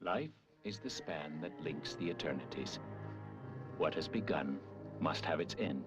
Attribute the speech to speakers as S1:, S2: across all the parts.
S1: Life is the span that links the eternities. What has begun must have its end.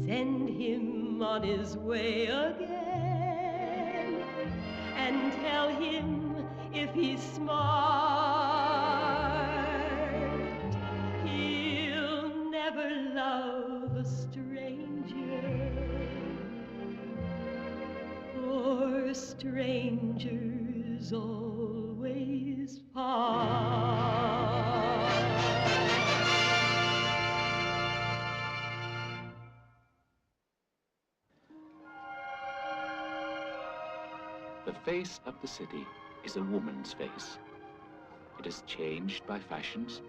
S2: Send him on his way again and tell him if he's smart, he'll never love a stranger, for strangers always part.
S1: The face of the city is a woman's face. It is changed by fashions,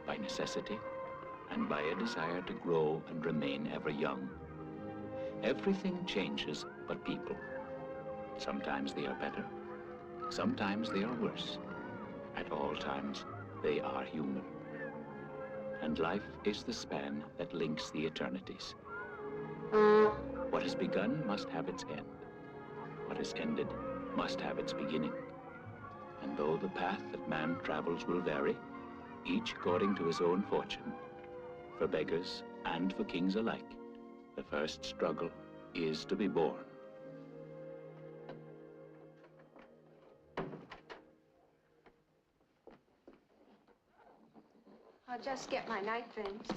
S1: by necessity, and by a desire to grow and remain ever young. Everything changes but people. Sometimes they are better, sometimes they are worse. At all times, they are human. And life is the span that links the eternities. What has begun must have its end. What has ended must have its beginning. And though the path that man travels will vary, each according to his own fortune, for beggars and for kings alike, the first struggle is to be born.
S3: I'll just get my night things.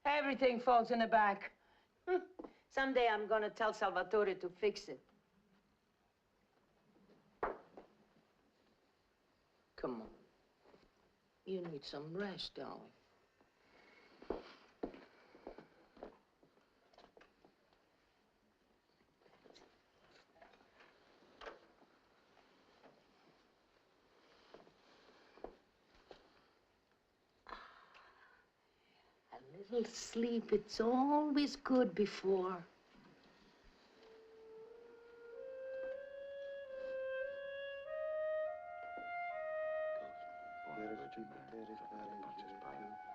S4: Everything falls in the back. Someday I'm gonna tell Salvatore to fix it. Come on. You need some rest, darling. A little sleep, it's always good before.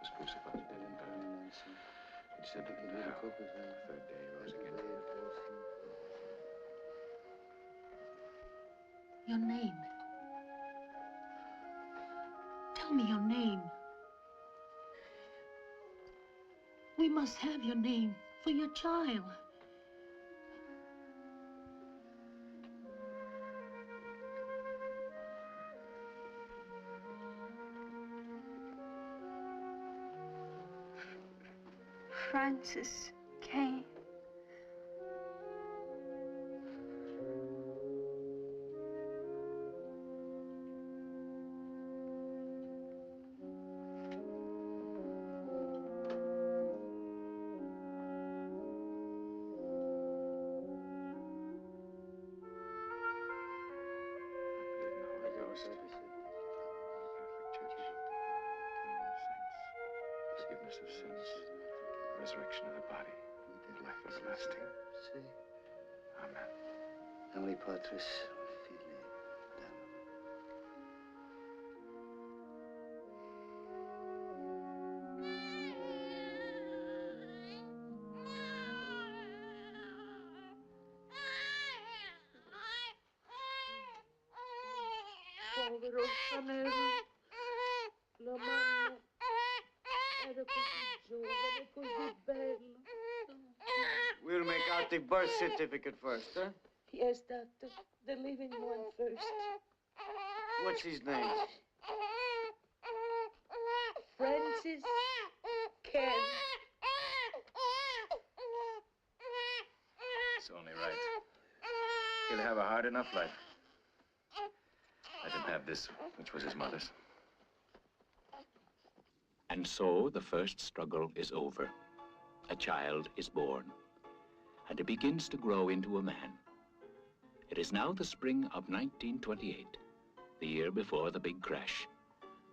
S1: Was crucified dead and buried. He descended into hell. The third day he rose again.
S2: Your name. Tell me your name. We must have your name for your child.
S3: Francis Kane.
S1: Forgiveness of sins, resurrection of the body, and life everlasting. Amen.
S5: Namely Patris, Filii,
S2: Povero Sanelli, la mamma era così giovane, così bella.
S5: We'll make out the birth certificate first, huh?
S2: Yes, doctor, the living one first.
S5: What's his name?
S2: Francis Ken.
S1: It's only right. He'll have a hard enough life. Let him have this, which was his mother's. And so the first struggle is over. A child is born, and he begins to grow into a man. It is now the spring of 1928, the year before the big crash,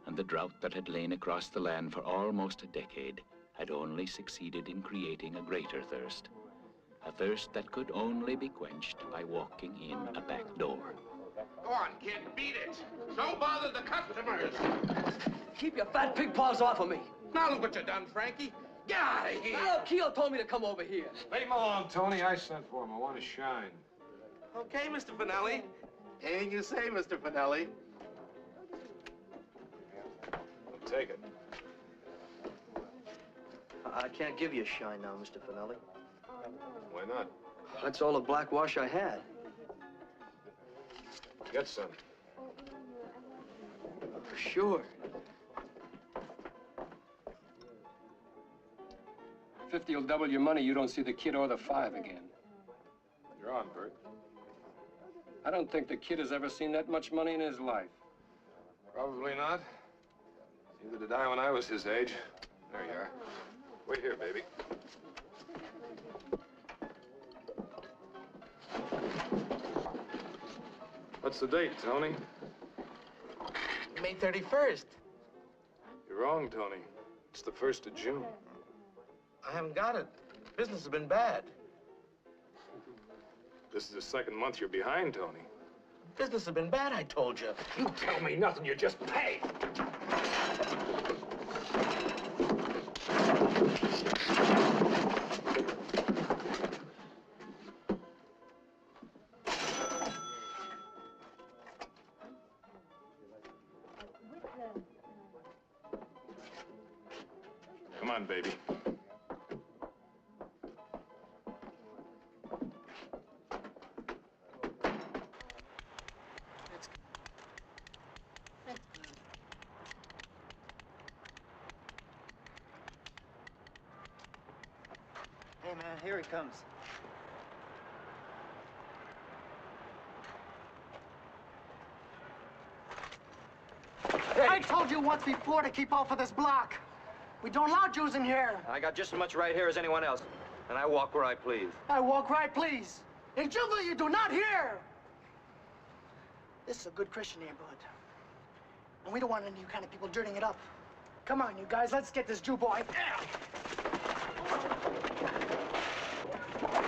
S1: and the drought that had lain across the land for almost a decade had only succeeded in creating a greater thirst. A thirst that could only be quenched by walking in a back door.
S6: Go on, kid, beat it. Don't bother the customers.
S7: Keep your fat pig paws off of me.
S6: Now look what you done, Frankie. Get out of here.
S7: Well, Keel told me to come over here.
S8: Leave him alone, Tony. I sent for him. I want to shine.
S6: Okay, Mr. Finelli. Anything you say, Mr. Finelli.
S8: I'll take it.
S7: I can't give you a shine now, Mr. Finelli.
S8: Why not?
S7: That's all the black wash I had.
S8: Get some.
S7: For sure.
S9: 50 will double your money. You don't see the kid or the 5 again.
S8: You're on, Bert.
S9: I don't think the kid has ever seen that much money in his life.
S8: Probably not. Neither did I when I was his age. There you are. Wait here, baby. What's the date, Tony?
S6: May 31st.
S8: You're wrong, Tony. It's the 1st of June.
S6: I haven't got it. Business has been bad.
S8: This is the 2nd month you're behind, Tony.
S6: Business has been bad, I told you.
S8: You tell me nothing, you just pay. Come on, baby.
S5: Hey, man, here he comes.
S7: I told you once before to keep off of this block. We don't allow Jews in here.
S10: I got just as much right here as anyone else, and I walk where I please.
S7: I walk right, please. In Juvia, you do not hear. This is a good Christian neighborhood. And we don't want any of you kind of people dirtying it up. Come on, you guys, let's get this Jew boy.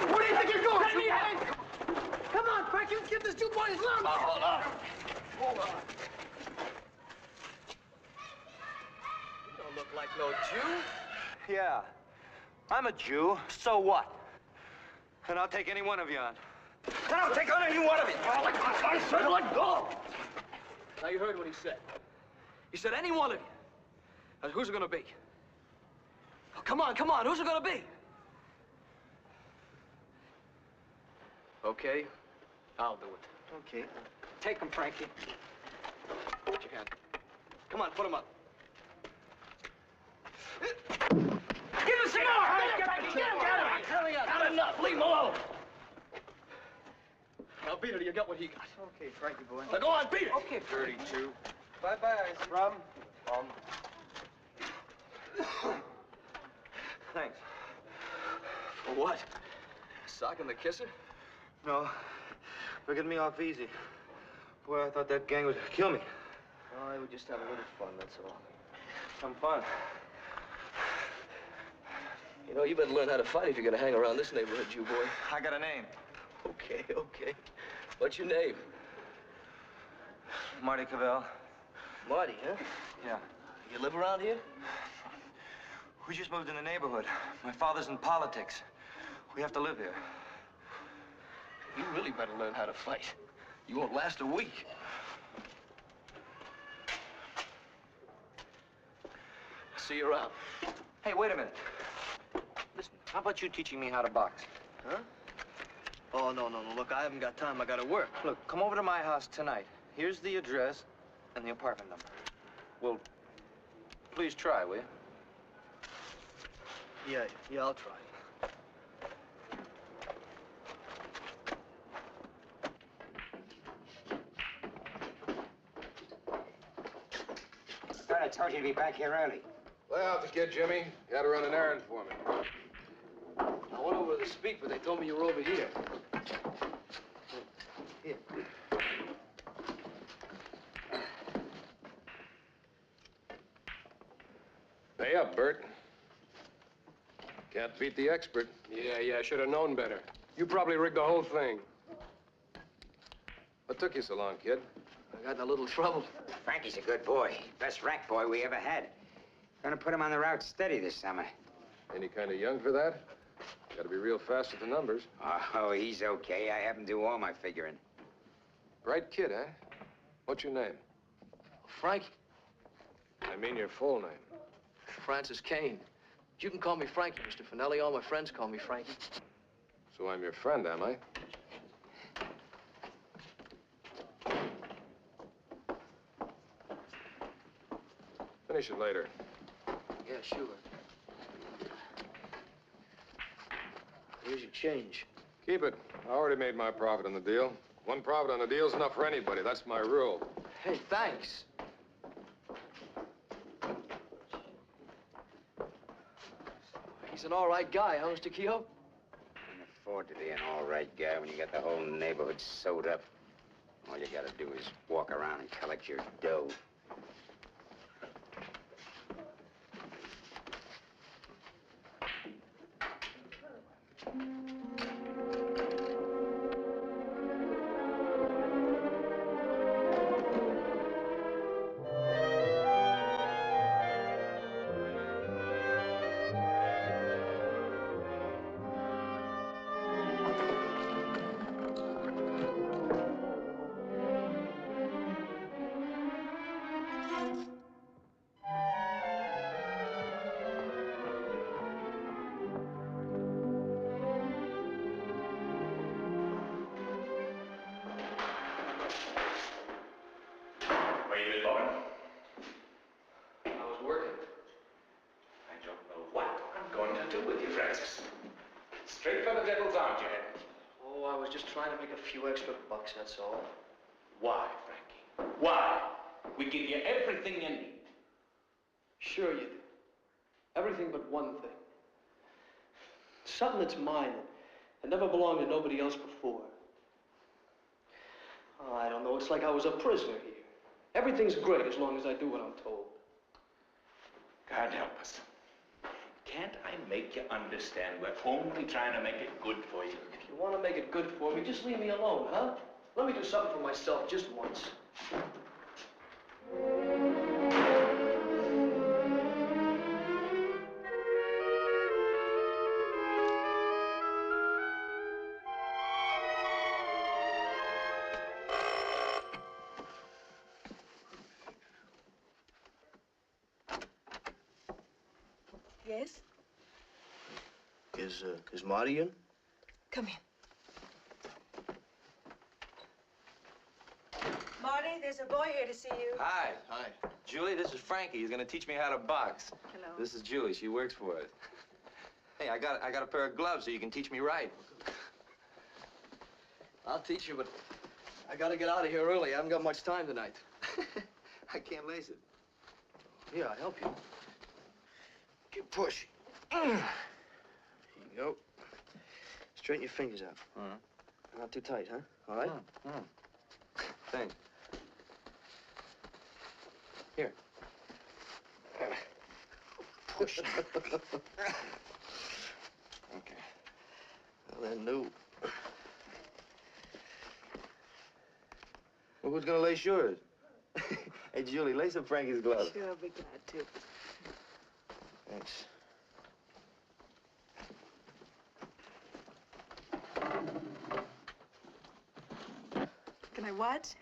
S7: Where do you think you're going, Jew boy? Come on, Frankie, let's get this Jew boy his lunch.
S10: Hold on.
S7: Hold on.
S10: You don't look like no Jew. Yeah, I'm a Jew. So what? And I'll take any one of you on. And I'll take on any one of you. I said let go.
S7: Now you heard what he said.
S10: He said any one of you. And who's it gonna be?
S7: Oh, come on, who's it gonna be?
S10: Okay, I'll do it.
S7: Okay. Take him, Frankie.
S10: Put your hand. Come on, put him up.
S7: Give us some more! Get him! Hurry up!
S10: Not enough. Leave him alone. Now beat it till you get what he got.
S5: Okay, Frankie boy.
S10: Now go on, beat it.
S7: Okay,
S10: 32.
S5: Bye-bye, Rum.
S10: Thanks. For what? Socking the kisser?
S5: No, they're getting me off easy.
S10: Boy, I thought that gang would kill me.
S5: Oh, they would just have a little fun, that's all.
S10: Some fun.
S5: You know, you better learn how to fight if you're gonna hang around this neighborhood, Jew boy.
S10: I got a name.
S5: Okay, okay. What's your name?
S10: Marty Cavell.
S5: Marty, huh?
S10: Yeah.
S5: You live around here?
S10: We just moved in the neighborhood. My father's in politics. We have to live here.
S5: You really better learn how to fight. You won't last a week. See you around.
S10: Hey, wait a minute. Listen, how about you teaching me how to box?
S5: Huh? Oh, no. Look, I haven't got time. I gotta work.
S10: Look, come over to my house tonight. Here's the address and the apartment number. Well, please try, will you?
S5: Yeah, I'll try.
S11: Thought I told you to be back here early.
S8: Lay out the kid, Jimmy. You had to run an errand for me.
S5: I went over to the speak, but they told me you were over here. Here.
S8: Pay up, Bert. Can't beat the expert.
S9: Yeah, should have known better. You probably rigged the whole thing.
S8: What took you so long, kid?
S5: I got in a little trouble.
S11: Frankie's a good boy. Best rack boy we ever had. Gonna put him on the route steady this summer.
S8: Any kind of young for that? Gotta be real fast with the numbers.
S11: Oh, he's okay. I have him do all my figuring.
S8: Bright kid, eh? What's your name?
S5: Frankie.
S8: I mean your full name.
S5: Francis Kane. You can call me Frankie, Mr. Finelli. All my friends call me Frankie.
S8: So I'm your friend, am I? Finish it later.
S5: Yeah, sure. Here's your change.
S8: Keep it. I already made my profit on the deal. One profit on the deal's enough for anybody. That's my rule.
S5: Hey, thanks. He's an all right guy, huh, Mr. Keogh?
S11: Can afford to be an all right guy when you got the whole neighborhood sewed up. All you gotta do is walk around and collect your dough.
S1: Where you been, Lauren? I was working. I don't know what I'm going to do with you, Francis. Straight for the devil's arms, you headed.
S5: Oh, I was just trying to make a few extra bucks, that's all.
S1: Why, Frankie? Why? We give you everything you need.
S5: Sure you do. Everything but one thing. Something that's mine that never belonged to nobody else before. Oh, I don't know. It's like I was a prisoner here. Everything's great as long as I do what I'm told.
S1: God help us. Can't I make you understand we're only trying to make it good for you?
S5: If you want to make it good for me, just leave me alone, huh? Let me do something for myself just once.
S2: Yes?
S5: Is Marty in?
S2: Come in. Marty, there's a boy here to see you.
S10: Hi.
S5: Hi.
S10: Julie, this is Frankie. He's gonna teach me how to box.
S2: Hello.
S10: This is Julie. She works for us. Hey, I got a pair of gloves so you can teach me right.
S5: I'll teach you, but I gotta get out of here early. I haven't got much time tonight.
S10: I can't lace it.
S5: Here, I'll help you. Get push. There you go. Straighten your fingers out. Not too tight, huh? All right?
S10: Thanks.
S5: Here. Push. Okay. Well, then, new. Well, who's gonna lace yours? Hey, Julie, lace up Frankie's gloves.
S4: Sure, I'll be glad to.
S5: Thanks.
S4: Can I watch?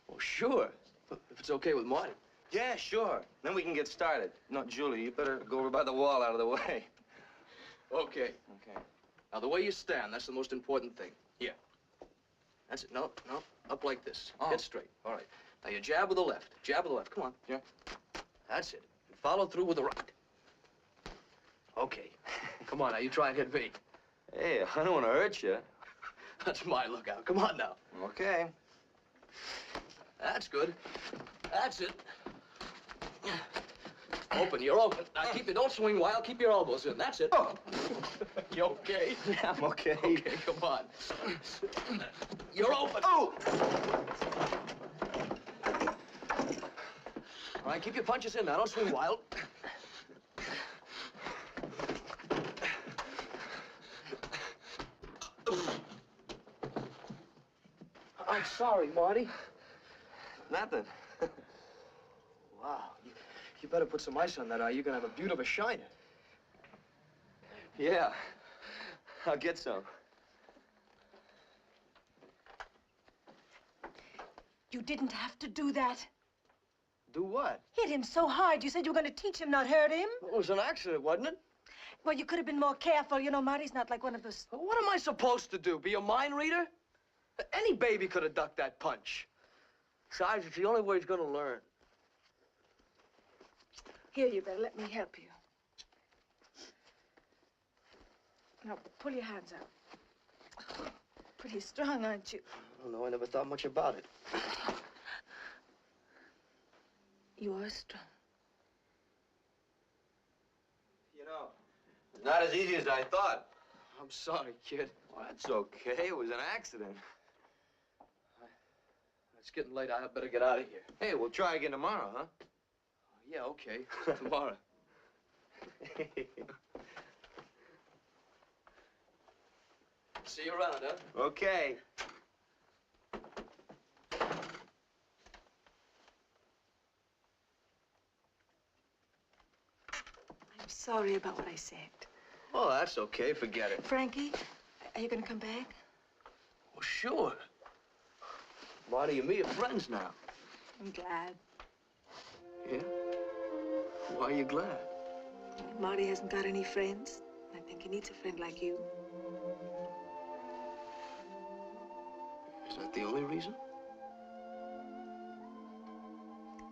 S5: Well, sure. If it's okay with Marty. Yeah, sure. Then we can get started. No, Julie, you better go over by the wall out of the way.
S12: Okay.
S5: Okay.
S12: Now, the way you stand, that's the most important thing. Here. That's it. No, no. Up like this.
S5: Oh.
S12: Get straight. All right. Now, you jab with the left. Jab with the left. Come on.
S5: Yeah.
S12: That's it. And follow through with the right. Okay. Come on, now. You try and hit me.
S5: Hey, I don't want to hurt you.
S12: That's my lookout. Come on, now.
S5: Okay.
S12: That's good. That's it. Open. You're open. Now, don't swing wild. Keep your elbows in. That's it.
S5: Oh.
S12: You okay?
S5: Yeah, I'm okay.
S12: Okay, come on. You're open.
S5: Oh!
S12: All right, keep your punches in now. Don't swing wild. I'm sorry, Marty.
S5: Nothing.
S12: Wow. You better put some ice on that eye. You're gonna have a beaut of a shiner.
S5: Yeah. I'll get some.
S4: You didn't have to do that.
S12: Do what?
S4: Hit him so hard. You said you were going to teach him, not hurt him.
S12: It was an accident, wasn't it?
S4: Well, you could have been more careful. You know, Marty's not like one of those...
S12: What am I supposed to do? Be a mind reader? Any baby could have ducked that punch. Besides, it's the only way he's gonna learn.
S4: Here, you better let me help you. Now, pull your hands out. Pretty strong, aren't you?
S12: I don't know. I never thought much about it.
S4: You are strong.
S5: You know, it's not as easy as I thought.
S12: I'm sorry, kid.
S5: Well, that's okay. It was an accident.
S12: It's getting late. I better get out of here.
S5: Hey, we'll try again tomorrow, huh?
S12: Yeah, okay. Tomorrow. See you around, huh?
S5: Okay.
S4: I'm sorry about what I said.
S12: Oh, that's okay. Forget it.
S4: Frankie, are you going to come back?
S12: Well, sure. Marty and me are friends now.
S4: I'm glad.
S12: Yeah? Why are you glad?
S4: Marty hasn't got any friends. I think he needs a friend like you.
S12: Is that the only reason?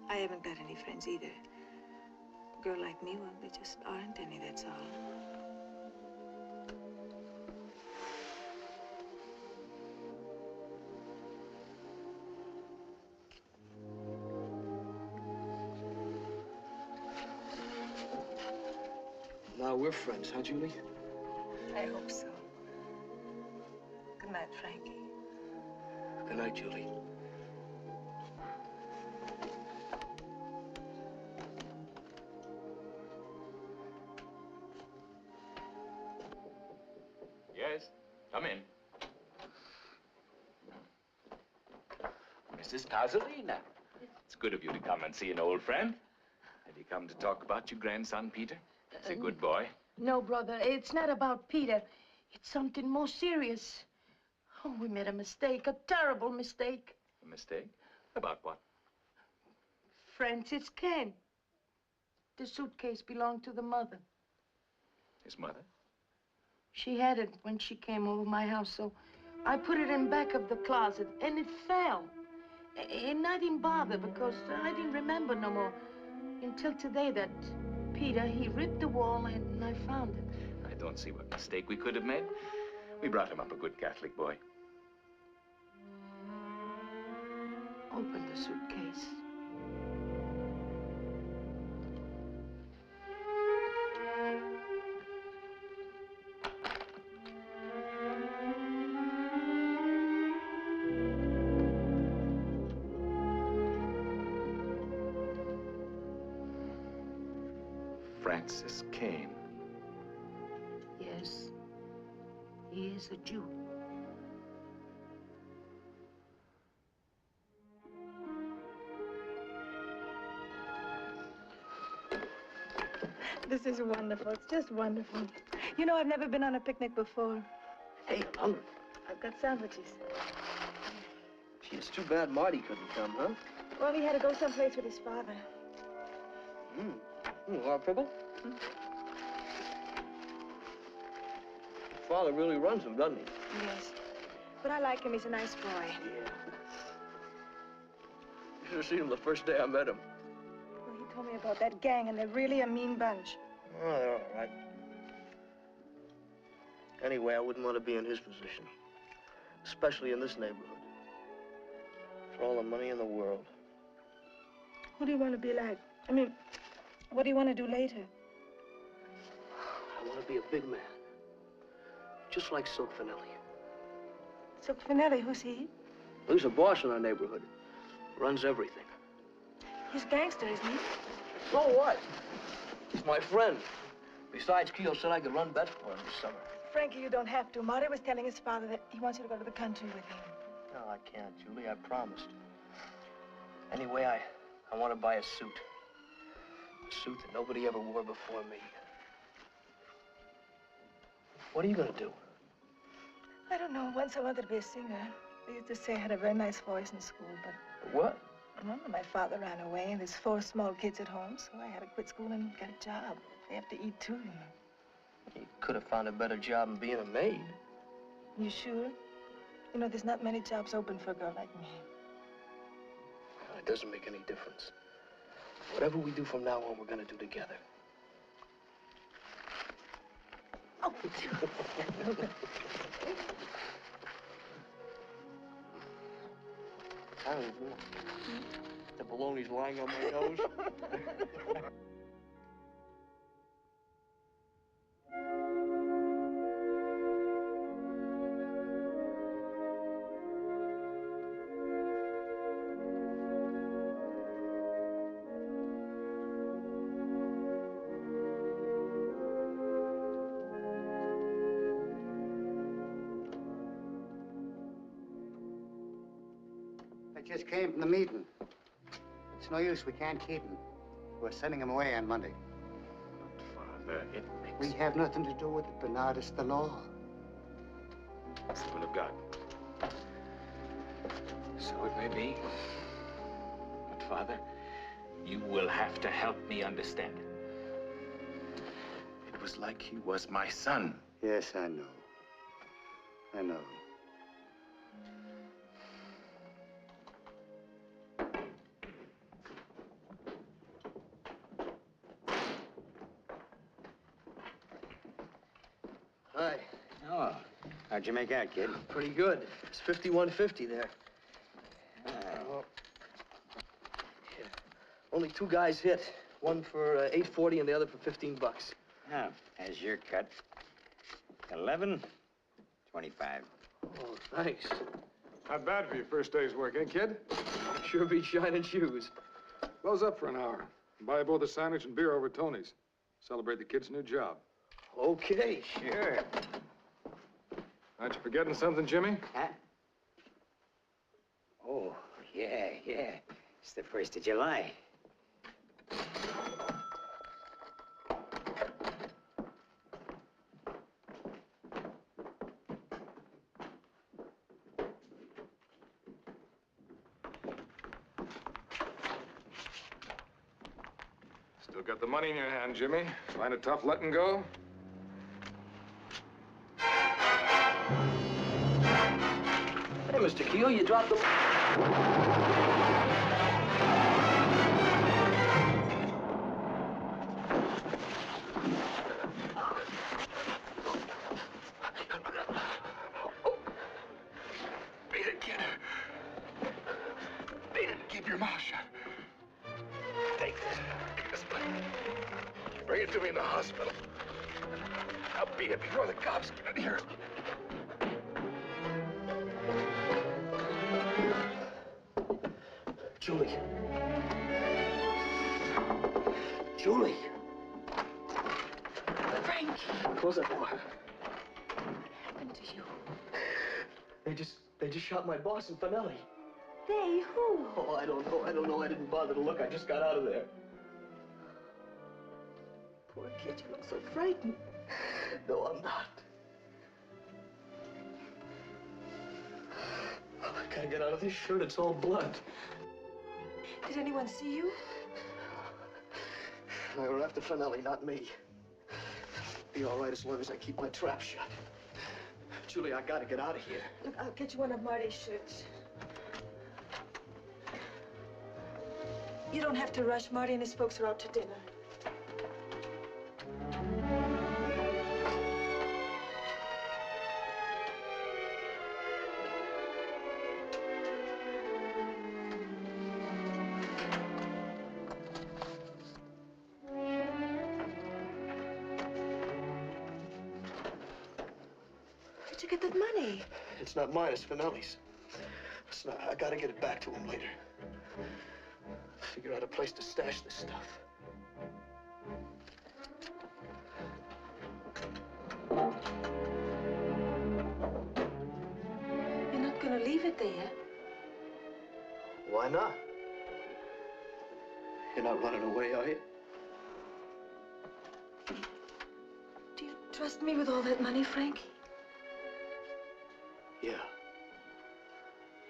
S4: I haven't got any friends either. A girl like me, well, there just aren't any, that's all.
S12: Now we're friends, huh, Julie?
S4: I hope so. Good night, Frankie.
S12: Good night, Julie.
S1: Yes, come in. Mrs. Pasolina, it's good of you to come and see an old friend. Have you come to talk about your grandson, Peter? He's a good boy.
S2: No, brother, it's not about Peter. It's something more serious. Oh, we made a mistake, a terrible mistake.
S1: A mistake? About what?
S2: Francis Kane. The suitcase belonged to the mother.
S1: His mother?
S2: She had it when she came over my house, so I put it in back of the closet, and it fell. And I didn't bother because I didn't remember no more until today that Peter, he ripped the wall and I found it.
S1: I don't see what mistake we could have made. We brought him up a good Catholic boy.
S2: Open the suitcase.
S1: Francis Kane.
S2: Yes, he is a Jew.
S13: This is wonderful. It's just wonderful. You know, I've never been on a picnic before.
S12: Hey, I'm hungry.
S13: I've got sandwiches.
S12: Gee, it's too bad Marty couldn't come, huh?
S13: Well, he had to go someplace with his father.
S12: Want a pickle? Father really runs him, doesn't he?
S13: Yes. But I like him. He's a nice boy.
S12: Yeah. You should have seen him the first day I met him.
S13: Well, he told me about that gang, and they're really a mean bunch.
S12: Oh, they're all right. Anyway, I wouldn't want to be in his position. Especially in this neighborhood. For all the money in the world.
S13: Who do you want to be like? I mean, what do you want to do later?
S12: I want to be a big man. Just like Silk Finelli.
S13: Silk Finelli, who's he?
S12: Well, he's a boss in our neighborhood. Runs everything.
S13: He's a gangster, isn't he?
S12: So what? He's my friend. Besides, Keogh said I could run bets for him this summer.
S13: Frankie, you don't have to. Marty was telling his father that he wants you to go to the country with him.
S12: No, I can't, Julie. I promised. Anyway, I want to buy a suit. A suit that nobody ever wore before me. What are you going to do?
S13: I don't know. Once I wanted to be a singer. They used to say I had a very nice voice in school, but...
S12: What?
S13: Well, my father ran away, and there's 4 small kids at home, so I had to quit school and get a job. They have to eat, too, you know.
S12: You could have found a better job than being a maid.
S13: You sure? You know, there's not many jobs open for a girl like me.
S12: Well, it doesn't make any difference. Whatever we do from now on, we're going to do together.
S13: Oh,
S12: The baloney's lying on my nose.
S14: I just came from the meeting. It's no use, we can't keep him. We're sending him away on Monday.
S1: Father, it makes...
S14: We have nothing to do with it, Bernard. It's the law.
S8: Servant of God.
S1: So it may be. But, Father, you will have to help me understand. It was like he was my son.
S14: Yes, I know. I know.
S12: Hi.
S11: Oh, how'd you make out, kid?
S12: Pretty good. It's 51-50 there. Well, yeah. Only 2 guys hit. One for $8.40 and the other for $15.
S11: Oh, as your cut. 11, 25.
S12: Oh, thanks.
S8: Not bad for your first day's work, eh, kid?
S12: Sure beats shining shoes.
S8: Close up for an hour. Buy both a sandwich and beer over at Tony's. Celebrate the kid's new job.
S12: Okay.
S11: Sure.
S8: Aren't you forgetting something, Jimmy?
S11: Huh? Oh, yeah. It's the 1st of July.
S8: Still got the money in your hand, Jimmy. Find it tough letting go?
S12: Hey, Mr. Keogh, you dropped the...
S6: Beat it, kid. Beat it. Keep your mouth shut. Take this money. Bring it to me in the hospital. I'll beat it before the cops get in here.
S12: Julie. Julie. Close that door.
S2: What happened to you?
S12: They just shot my boss in Finelli.
S2: They? Who?
S12: Oh, I don't know. I didn't bother to look. I just got out of there.
S2: Poor kid, you look so frightened.
S12: No, I'm not. Oh, I gotta get out of this shirt. It's all blood.
S13: Did anyone see you?
S12: They were after Finelli, not me. Be all right as long as I keep my trap shut. Julie, I gotta get out of here.
S13: Look, I'll get you one of Marty's shirts. You don't have to rush. Marty and his folks are out to dinner. Where'd you get that money?
S12: It's not mine, it's Finelli's. Listen, I gotta get it back to him later. Figure out a place to stash this stuff.
S13: You're not gonna leave it there.
S12: Why not? You're not running away, are you?
S13: Do you trust me with all that money, Frankie?
S12: Yeah.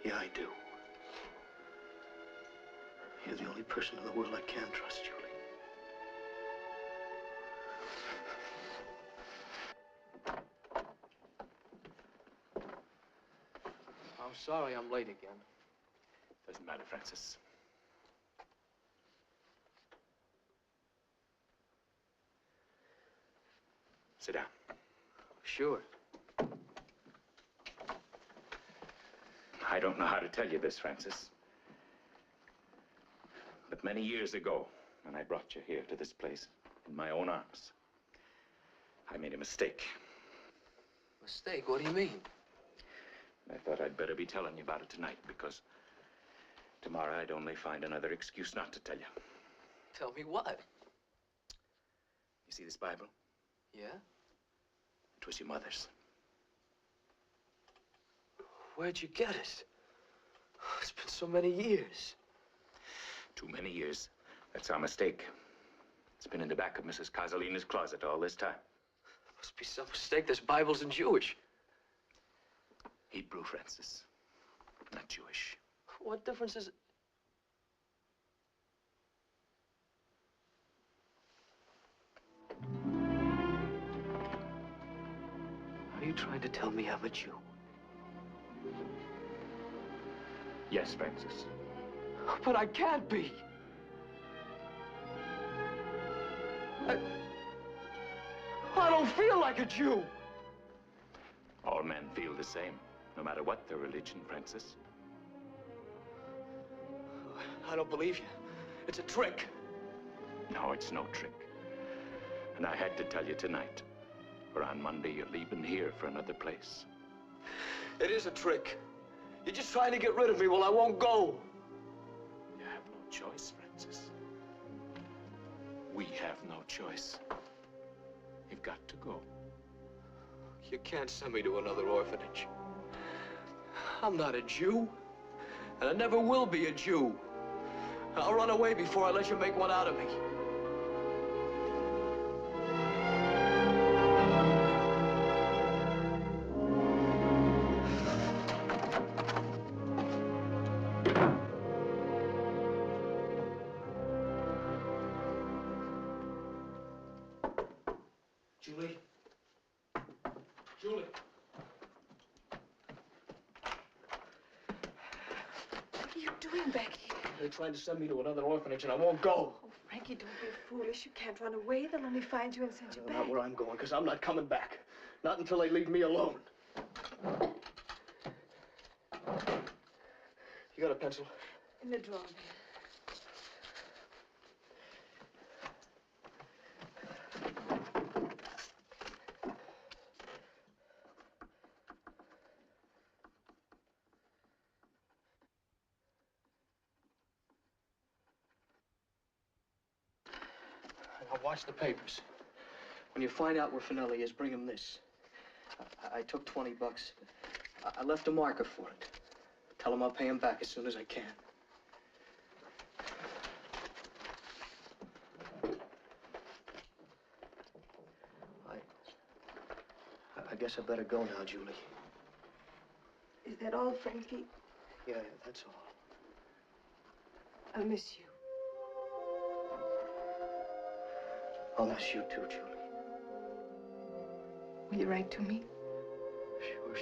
S12: Yeah, I do. You're the only person in the world I can trust, Julie. I'm sorry I'm late again.
S1: Doesn't matter, Francis. Sit down.
S12: Sure.
S1: I don't know how to tell you this, Francis. But many years ago, when I brought you here to this place in my own arms, I made a mistake.
S12: Mistake? What do you mean?
S1: I thought I'd better be telling you about it tonight, because tomorrow I'd only find another excuse not to tell you.
S12: Tell me what?
S1: You see this Bible?
S12: Yeah?
S1: It was your mother's.
S12: Where'd you get it? It's been so many years.
S1: Too many years. That's our mistake. It's been in the back of Mrs. Casalina's closet all this time.
S12: Must be some mistake. This Bible's in Jewish.
S1: Hebrew, Francis. Not Jewish.
S12: What difference is it? Are you trying to tell me I'm a Jew?
S1: Yes, Francis.
S12: But I can't be. I don't feel like a Jew.
S1: All men feel the same, no matter what their religion, Francis.
S12: I don't believe you. It's a trick.
S1: No, it's no trick. And I had to tell you tonight, for on Monday you're leaving here for another place.
S12: It is a trick. You're just trying to get rid of me. Well, I won't go.
S1: You have no choice, Francis. We have no choice. You've got to go.
S12: You can't send me to another orphanage. I'm not a Jew, and I never will be a Jew. I'll run away before I let you make one out of me. Julie? Julie?
S13: What are you doing back here?
S12: They're trying to send me to another orphanage, and I won't go.
S13: Oh, Frankie, don't be foolish. You can't run away. They'll only find you and send you back.
S12: Not where I'm going, because I'm not coming back. Not until they leave me alone. You got a pencil?
S13: In the drawer.
S12: Now watch the papers. When you find out where Finelli is, bring him this. I took 20 bucks. I left a marker for it. Tell him I'll pay him back as soon as I can. I guess I better go now, Julie.
S13: Is that all, Frankie?
S12: Yeah, that's all.
S13: I'll miss you.
S12: I'll miss you too, Julie.
S13: Will you write to me?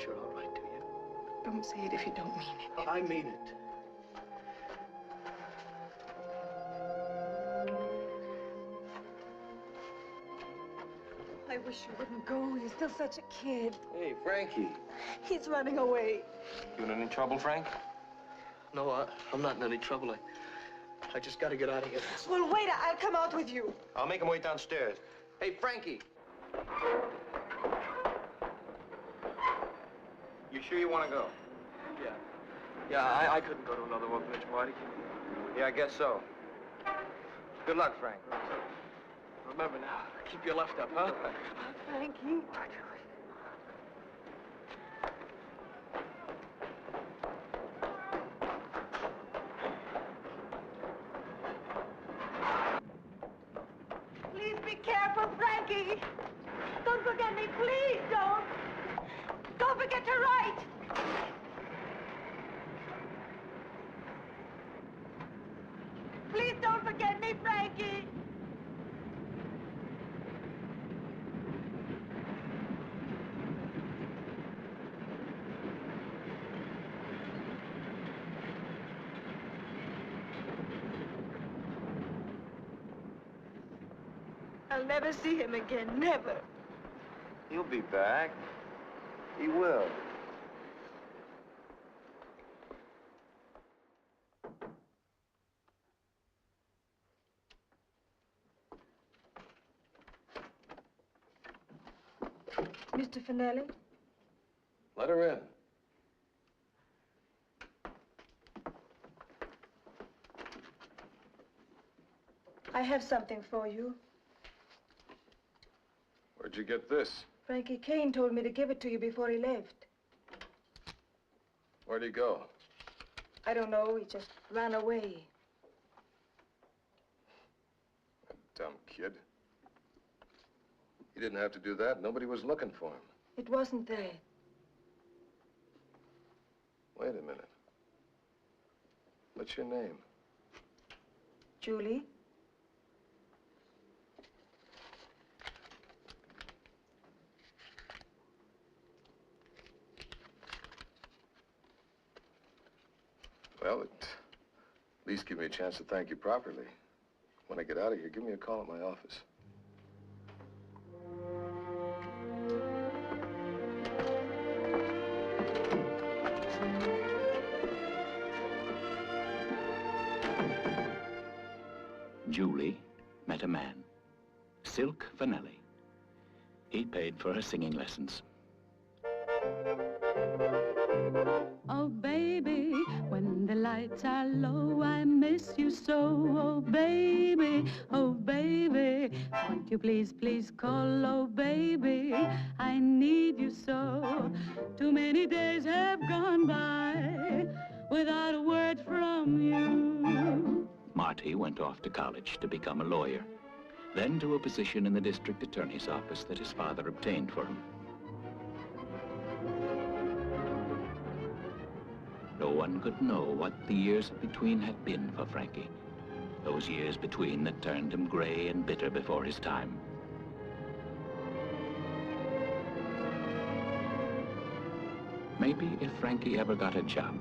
S12: Sure, I'll write to you.
S13: Don't say it if you don't mean it.
S12: I mean it.
S13: I wish you wouldn't go. You're still such a kid.
S5: Hey, Frankie.
S13: He's running away.
S5: You in any trouble, Frank?
S12: No, I'm not in any trouble. I just gotta get out of here.
S13: Well, wait. I'll come out with you.
S5: I'll make him wait downstairs. Hey, Frankie. You sure you want to go?
S12: Yeah, I couldn't go to another orphanage, Marty.
S5: Yeah, I guess so. Good luck, Frank.
S12: Remember now, keep your left up, huh?
S13: Frankie. Please be careful, Frankie. Don't forget me, please don't. Don't forget to write. Please don't forget me, Frankie. I'll never see him again, never.
S5: He'll be back. He will.
S13: Mr. Finelli?
S8: Let her in.
S13: I have something for you.
S8: Where'd you get this?
S13: Frankie Kane told me to give it to you before he left.
S8: Where'd he go?
S13: I don't know. He just ran away.
S8: That dumb kid. He didn't have to do that. Nobody was looking for him.
S13: It wasn't that.
S8: Wait a minute. What's your name?
S13: Julie?
S8: Well, at least give me a chance to thank you properly. When I get out of here, give me a call at my office.
S1: Julie met a man, Silk Finelli. He paid for her singing lessons.
S15: Oh, baby, when the lights are low, I miss you so. Oh, baby, won't you please, please call? Oh, baby, I need you so. Too many days have gone by without a word from you.
S1: Marty went off to college to become a lawyer, then to a position in the district attorney's office that his father obtained for him. No one could know what the years between had been for Frankie. Those years between that turned him gray and bitter before his time. Maybe if Frankie ever got a job,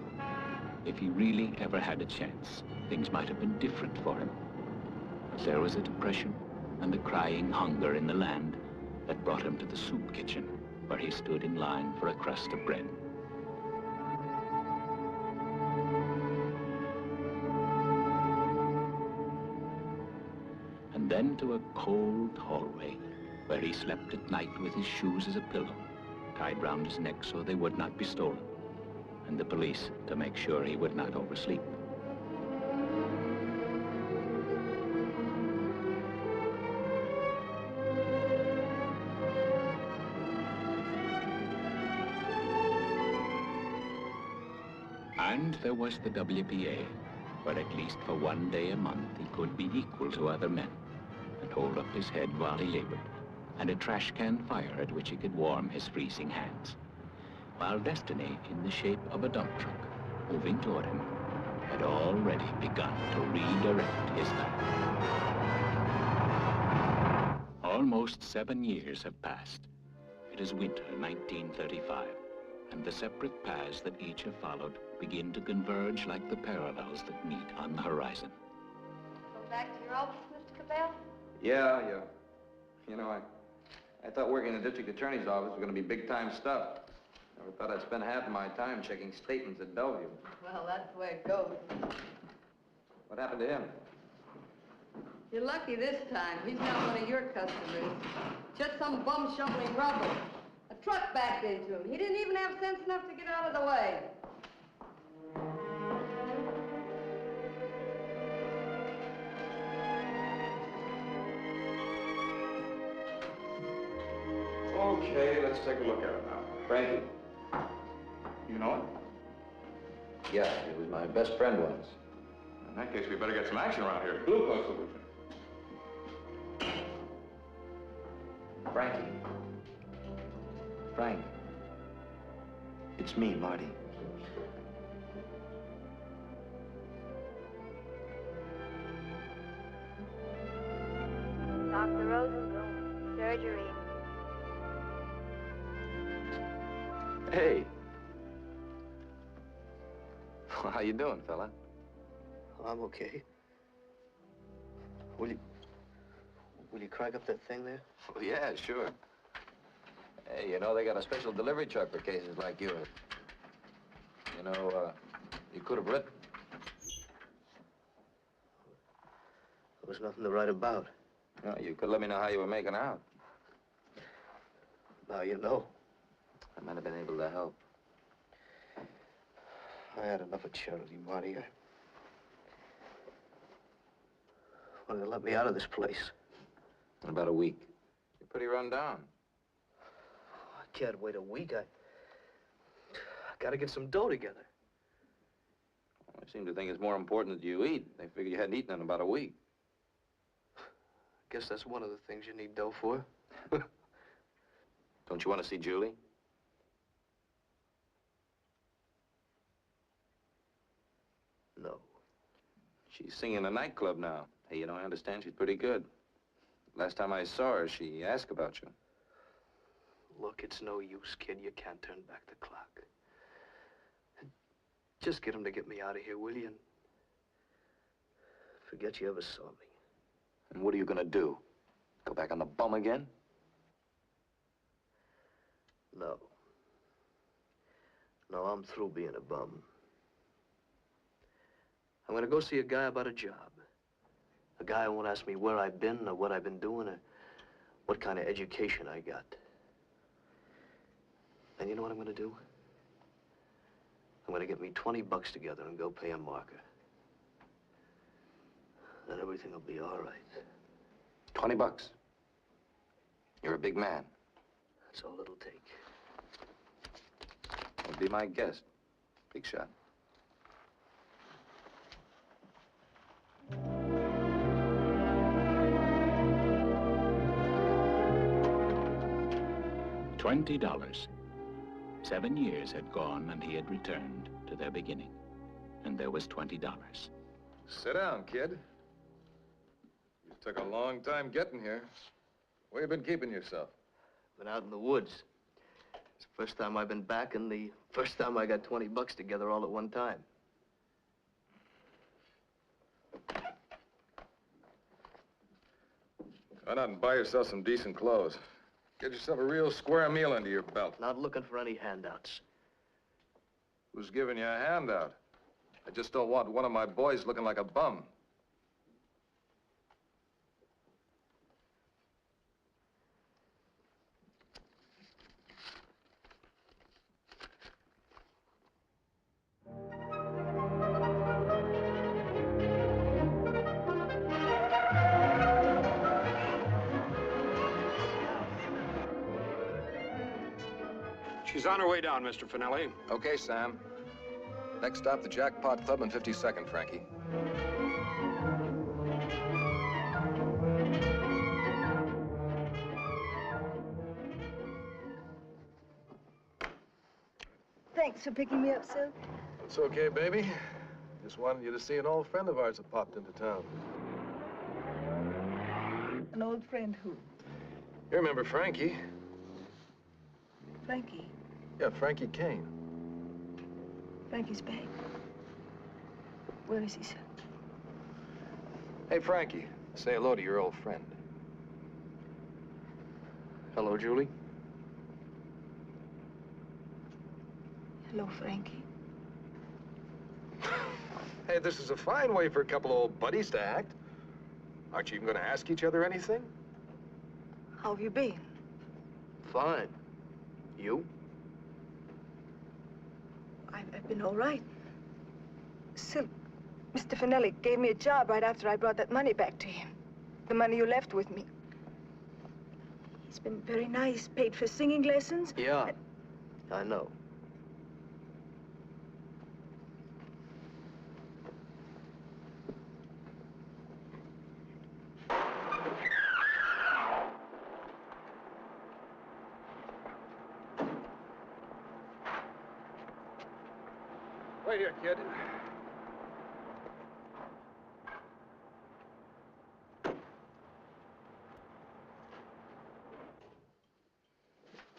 S1: if he really ever had a chance, things might have been different for him. But there was a depression and the crying hunger in the land that brought him to the soup kitchen, where he stood in line for a crust of bread. And then to a cold hallway, where he slept at night with his shoes as a pillow, tied round his neck so they would not be stolen, and the police to make sure he would not oversleep. And there was the WPA, where at least for one day a month he could be equal to other men and hold up his head while he labored, and a trash can fire at which he could warm his freezing hands, while destiny, in the shape of a dump truck moving toward him, had already begun to redirect his path. Almost 7 years have passed. It is winter 1935, and the separate paths that each have followed begin to converge like the parallels that meet on the horizon.
S3: Go back to your office, Mr. Cabell?
S5: Yeah. You know, I thought working in the district attorney's office was going to be big-time stuff. Never thought I'd spend half of my time checking statements at Bellevue.
S2: Well, that's the way it goes.
S5: What happened to him?
S2: You're lucky this time. He's not one of your customers. Just some bum shoveling rubble. A truck backed into him. He didn't even have sense enough to get out of the way.
S5: Okay, let's take a look at it now. Frankie. You know it? Yeah, he was my best friend once.
S8: In that case, we better get some action around here. Glucose solution.
S5: Frankie. Frank. It's me, Marty.
S3: Dr. Rosenblum, surgery.
S5: Hey. How you doing, fella?
S10: I'm okay. Will you crank up that thing there?
S5: Well, yeah, sure. Hey, you know, they got a special delivery truck for cases like yours. You know, you could have written.
S10: There was nothing to write about.
S5: No, you could let me know how you were making out.
S10: Now you know.
S5: I might have been able to help.
S10: I had enough of charity, Marty. Well, they let me out of this place.
S5: In about a week. You're pretty run down.
S10: I can't wait a week. I gotta get some dough together.
S5: I seem to think it's more important that you eat. They figure you hadn't eaten in about a week.
S10: Guess that's one of the things you need dough for.
S5: Don't you want to see Julie?
S10: No.
S5: She's singing in a nightclub now. Hey, you know, I understand she's pretty good. Last time I saw her, she asked about you.
S10: Look, it's no use, kid. You can't turn back the clock. Just get him to get me out of here, will you? And forget you ever saw me.
S5: And what are you gonna do? Go back on the bum again?
S10: No. No, I'm through being a bum. I'm gonna go see a guy about a job. A guy who won't ask me where I've been or what I've been doing or what kind of education I got. And you know what I'm gonna do? I'm gonna get me 20 bucks together and go pay a marker. Then everything will be all right.
S5: 20 bucks. You're a big man.
S10: That's all it'll take.
S5: Well, be my guest. Big shot.
S1: $20. 7 years had gone and he had returned to their beginning. And there was $20.
S8: Sit down, kid. You took a long time getting here. Where you been keeping yourself?
S10: Been out in the woods. It's the first time I've been back and the first time I got 20 bucks together all at one time.
S8: Why not and buy yourself some decent clothes? Get yourself a real square meal under your belt.
S10: Not looking for any handouts.
S8: Who's giving you a handout? I just don't want one of my boys looking like a bum.
S9: She's on her way down, Mr. Finelli.
S5: Okay, Sam.
S8: Next stop, the Jackpot Club on 52nd, Frankie.
S13: Thanks for picking me up, Silk.
S8: It's okay, baby. Just wanted you to see an old friend of ours that popped into town.
S13: An old friend who?
S8: You remember Frankie?
S13: Frankie.
S8: Yeah, Frankie Kane.
S13: Frankie's back. Where is he, Silk?
S8: Hey, Frankie, say hello to your old friend.
S12: Hello, Julie.
S13: Hello, Frankie.
S8: Hey, this is a fine way for a couple of old buddies to act. Aren't you even going to ask each other anything?
S13: How have you been?
S12: Fine. You?
S13: I've been all right. Silk, Mr. Finelli gave me a job right after I brought that money back to him. The money you left with me. He's been very nice, paid for singing lessons.
S12: Yeah, I know.
S8: Wait here, kid.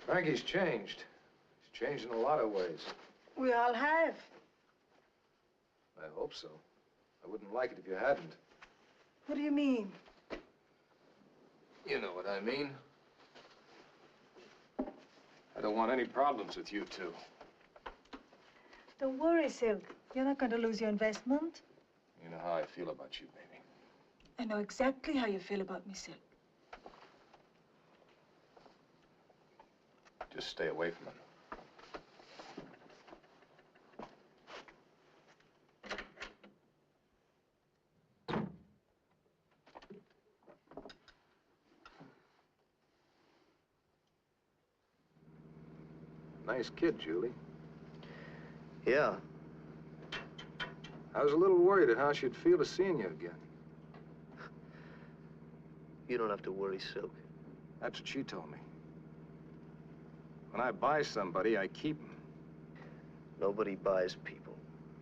S8: Frankie's changed. He's changed in a lot of ways.
S13: We all have.
S8: I hope so. I wouldn't like it if you hadn't.
S13: What do you mean?
S8: You know what I mean. I don't want any problems with you two.
S13: Don't worry, Silk. You're not going to lose your investment.
S8: You know how I feel about you, baby.
S13: I know exactly how you feel about me, Silk.
S8: Just stay away from him. Nice kid, Julie.
S12: Yeah.
S8: I was a little worried at how she'd feel to seeing you again.
S12: You don't have to worry, Silk.
S8: That's what she told me. When I buy somebody, I keep them.
S12: Nobody buys people.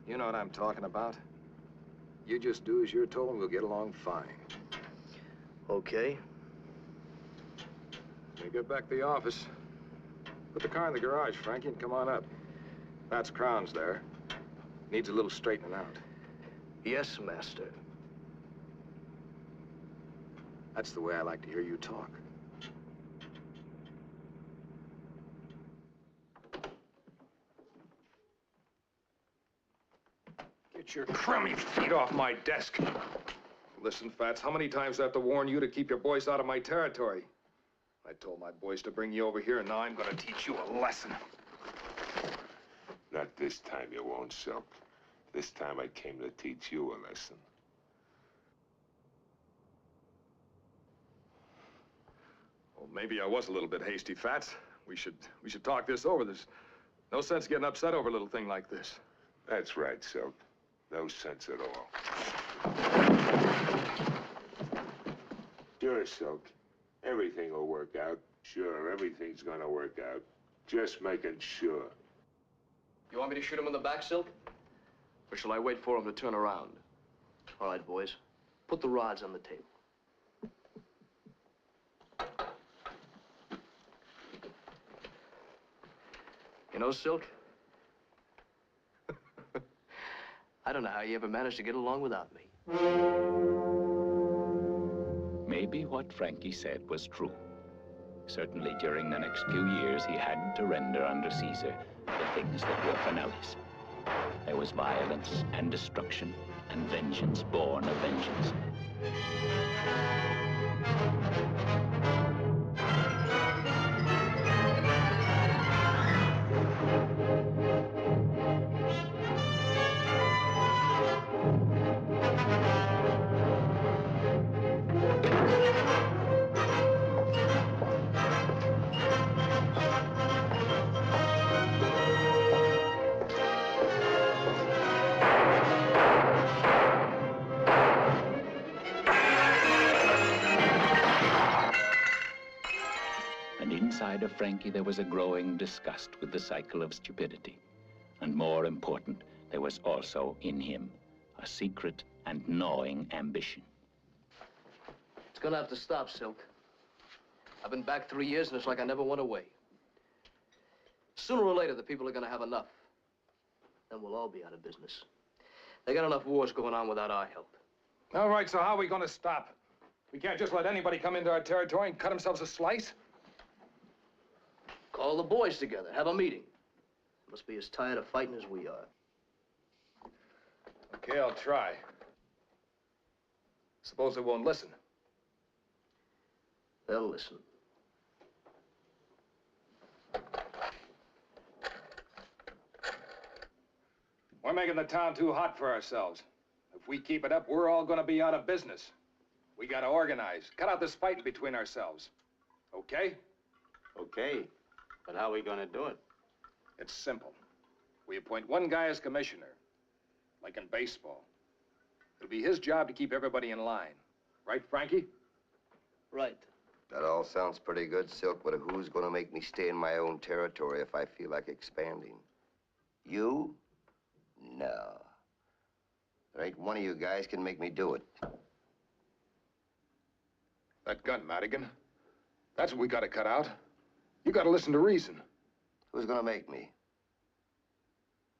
S8: You know what I'm talking about? You just do as you're told and we'll get along fine.
S12: Okay.
S8: When you get back to the office, put the car in the garage, Frankie, and come on up. Pat's crown's there. Needs a little straightening out.
S12: Yes, master.
S8: That's the way I like to hear you talk. Get your crummy feet off my desk. Listen, Fats, how many times do I have to warn you to keep your boys out of my territory? I told my boys to bring you over here, and now I'm gonna teach you a lesson.
S16: Not this time you won't, Silk. This time I came to teach you a lesson.
S8: Well, maybe I was a little bit hasty, Fats. We should talk this over. There's no sense getting upset over a little thing like this.
S16: That's right, Silk. No sense at all. Sure, Silk. Everything will work out. Sure, everything's gonna work out. Just making sure.
S12: You want me to shoot him in the back, Silk? Or shall I wait for him to turn around? All right, boys. Put the rods on the table. You know, Silk, I don't know how you ever managed to get along without me.
S1: Maybe what Frankie said was true. Certainly during the next few years, he had to render under Caesar the things that were finales. There was violence and destruction and vengeance born of vengeance. inside of Frankie, there was a growing disgust with the cycle of stupidity. And more important, there was also in him a secret and gnawing ambition.
S12: It's gonna have to stop, Silk. I've been back 3 years, and it's like I never went away. Sooner or later, the people are gonna have enough. Then we'll all be out of business. They got enough wars going on without our help.
S8: All right, so how are we going to stop? We can't just let anybody come into our territory and cut themselves a slice?
S12: Call the boys together, have a meeting. They must be as tired of fighting as we are.
S8: Okay, I'll try. Suppose they won't listen.
S12: They'll listen.
S8: We're making the town too hot for ourselves. If we keep it up, we're all going to be out of business. We got to organize. Cut out this fighting between ourselves. Okay?
S11: Okay. But how are we going to do it?
S8: It's simple. We appoint one guy as commissioner, like in baseball. It'll be his job to keep everybody in line. Right, Frankie?
S12: Right.
S17: That all sounds pretty good, Silk, but who's going to make me stay in my own territory if I feel like expanding? You? No. There ain't one of you guys can make me do it.
S8: That gun, Madigan. That's what we got to cut out. You got to listen to reason.
S17: Who's going to make me?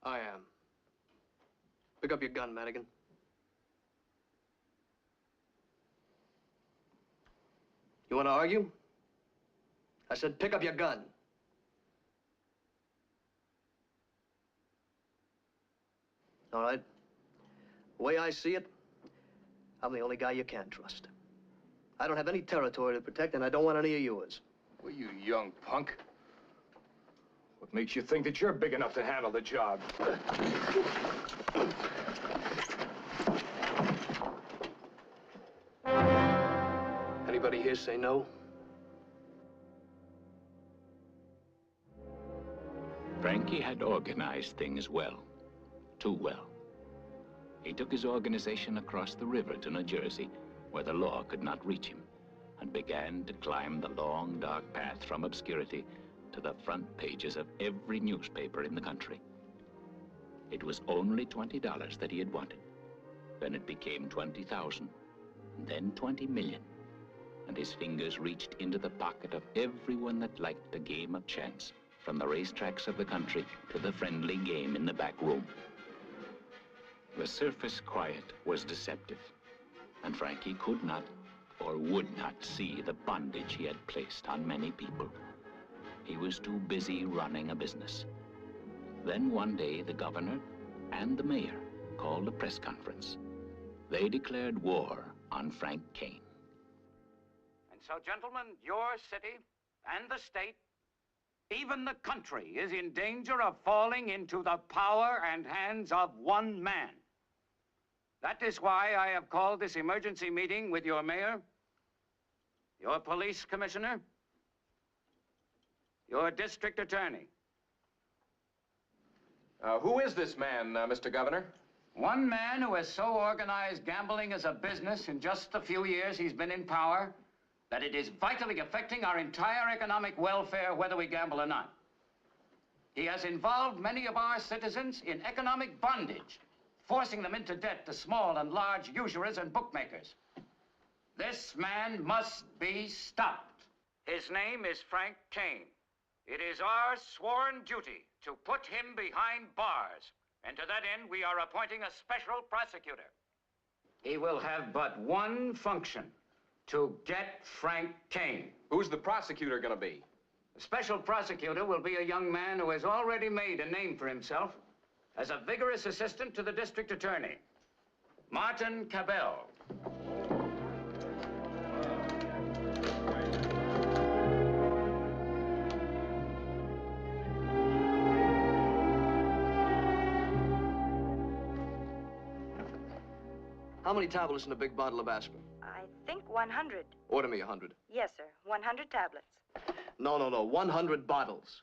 S12: I am. Pick up your gun, Madigan. You want to argue? I said pick up your gun. All right. The way I see it, I'm the only guy you can trust. I don't have any territory to protect, and I don't want any of yours.
S8: Well, you young punk. What makes you think that you're big enough to handle the job?
S12: Anybody here say no?
S1: Frankie had organized things well, too well. He took his organization across the river to New Jersey, where the law could not reach him, and began to climb the long, dark path from obscurity to the front pages of every newspaper in the country. It was only $20 that he had wanted. Then it became 20,000, then 20 million. And his fingers reached into the pocket of everyone that liked a game of chance, from the racetracks of the country to the friendly game in the back room. The surface quiet was deceptive, and Frankie could not or would not see the bondage he had placed on many people. He was too busy running a business. Then one day, the governor and the mayor called a press conference. They declared war on Frank Kane.
S18: And so, gentlemen, your city and the state, even the country, is in danger of falling into the power and hands of one man. That is why I have called this emergency meeting with your mayor, your police commissioner, your district attorney.
S9: Who is this man, Mr. Governor?
S18: One man who has so organized gambling as a business in just the few years he's been in power that it is vitally affecting our entire economic welfare, whether we gamble or not. He has involved many of our citizens in economic bondage, forcing them into debt to small and large usurers and bookmakers. This man must be stopped. His name is Frank Kane. It is our sworn duty to put him behind bars, and to that end, we are appointing a special prosecutor. He will have but one function: to get Frank Kane.
S9: Who's the prosecutor gonna be?
S18: The special prosecutor will be a young man who has already made a name for himself as a vigorous assistant to the district attorney, Martin Cabell.
S12: How many tablets in a big bottle of aspirin?
S13: I think 100.
S12: Order me 100.
S13: Yes, sir. 100 tablets.
S12: No, 100 bottles.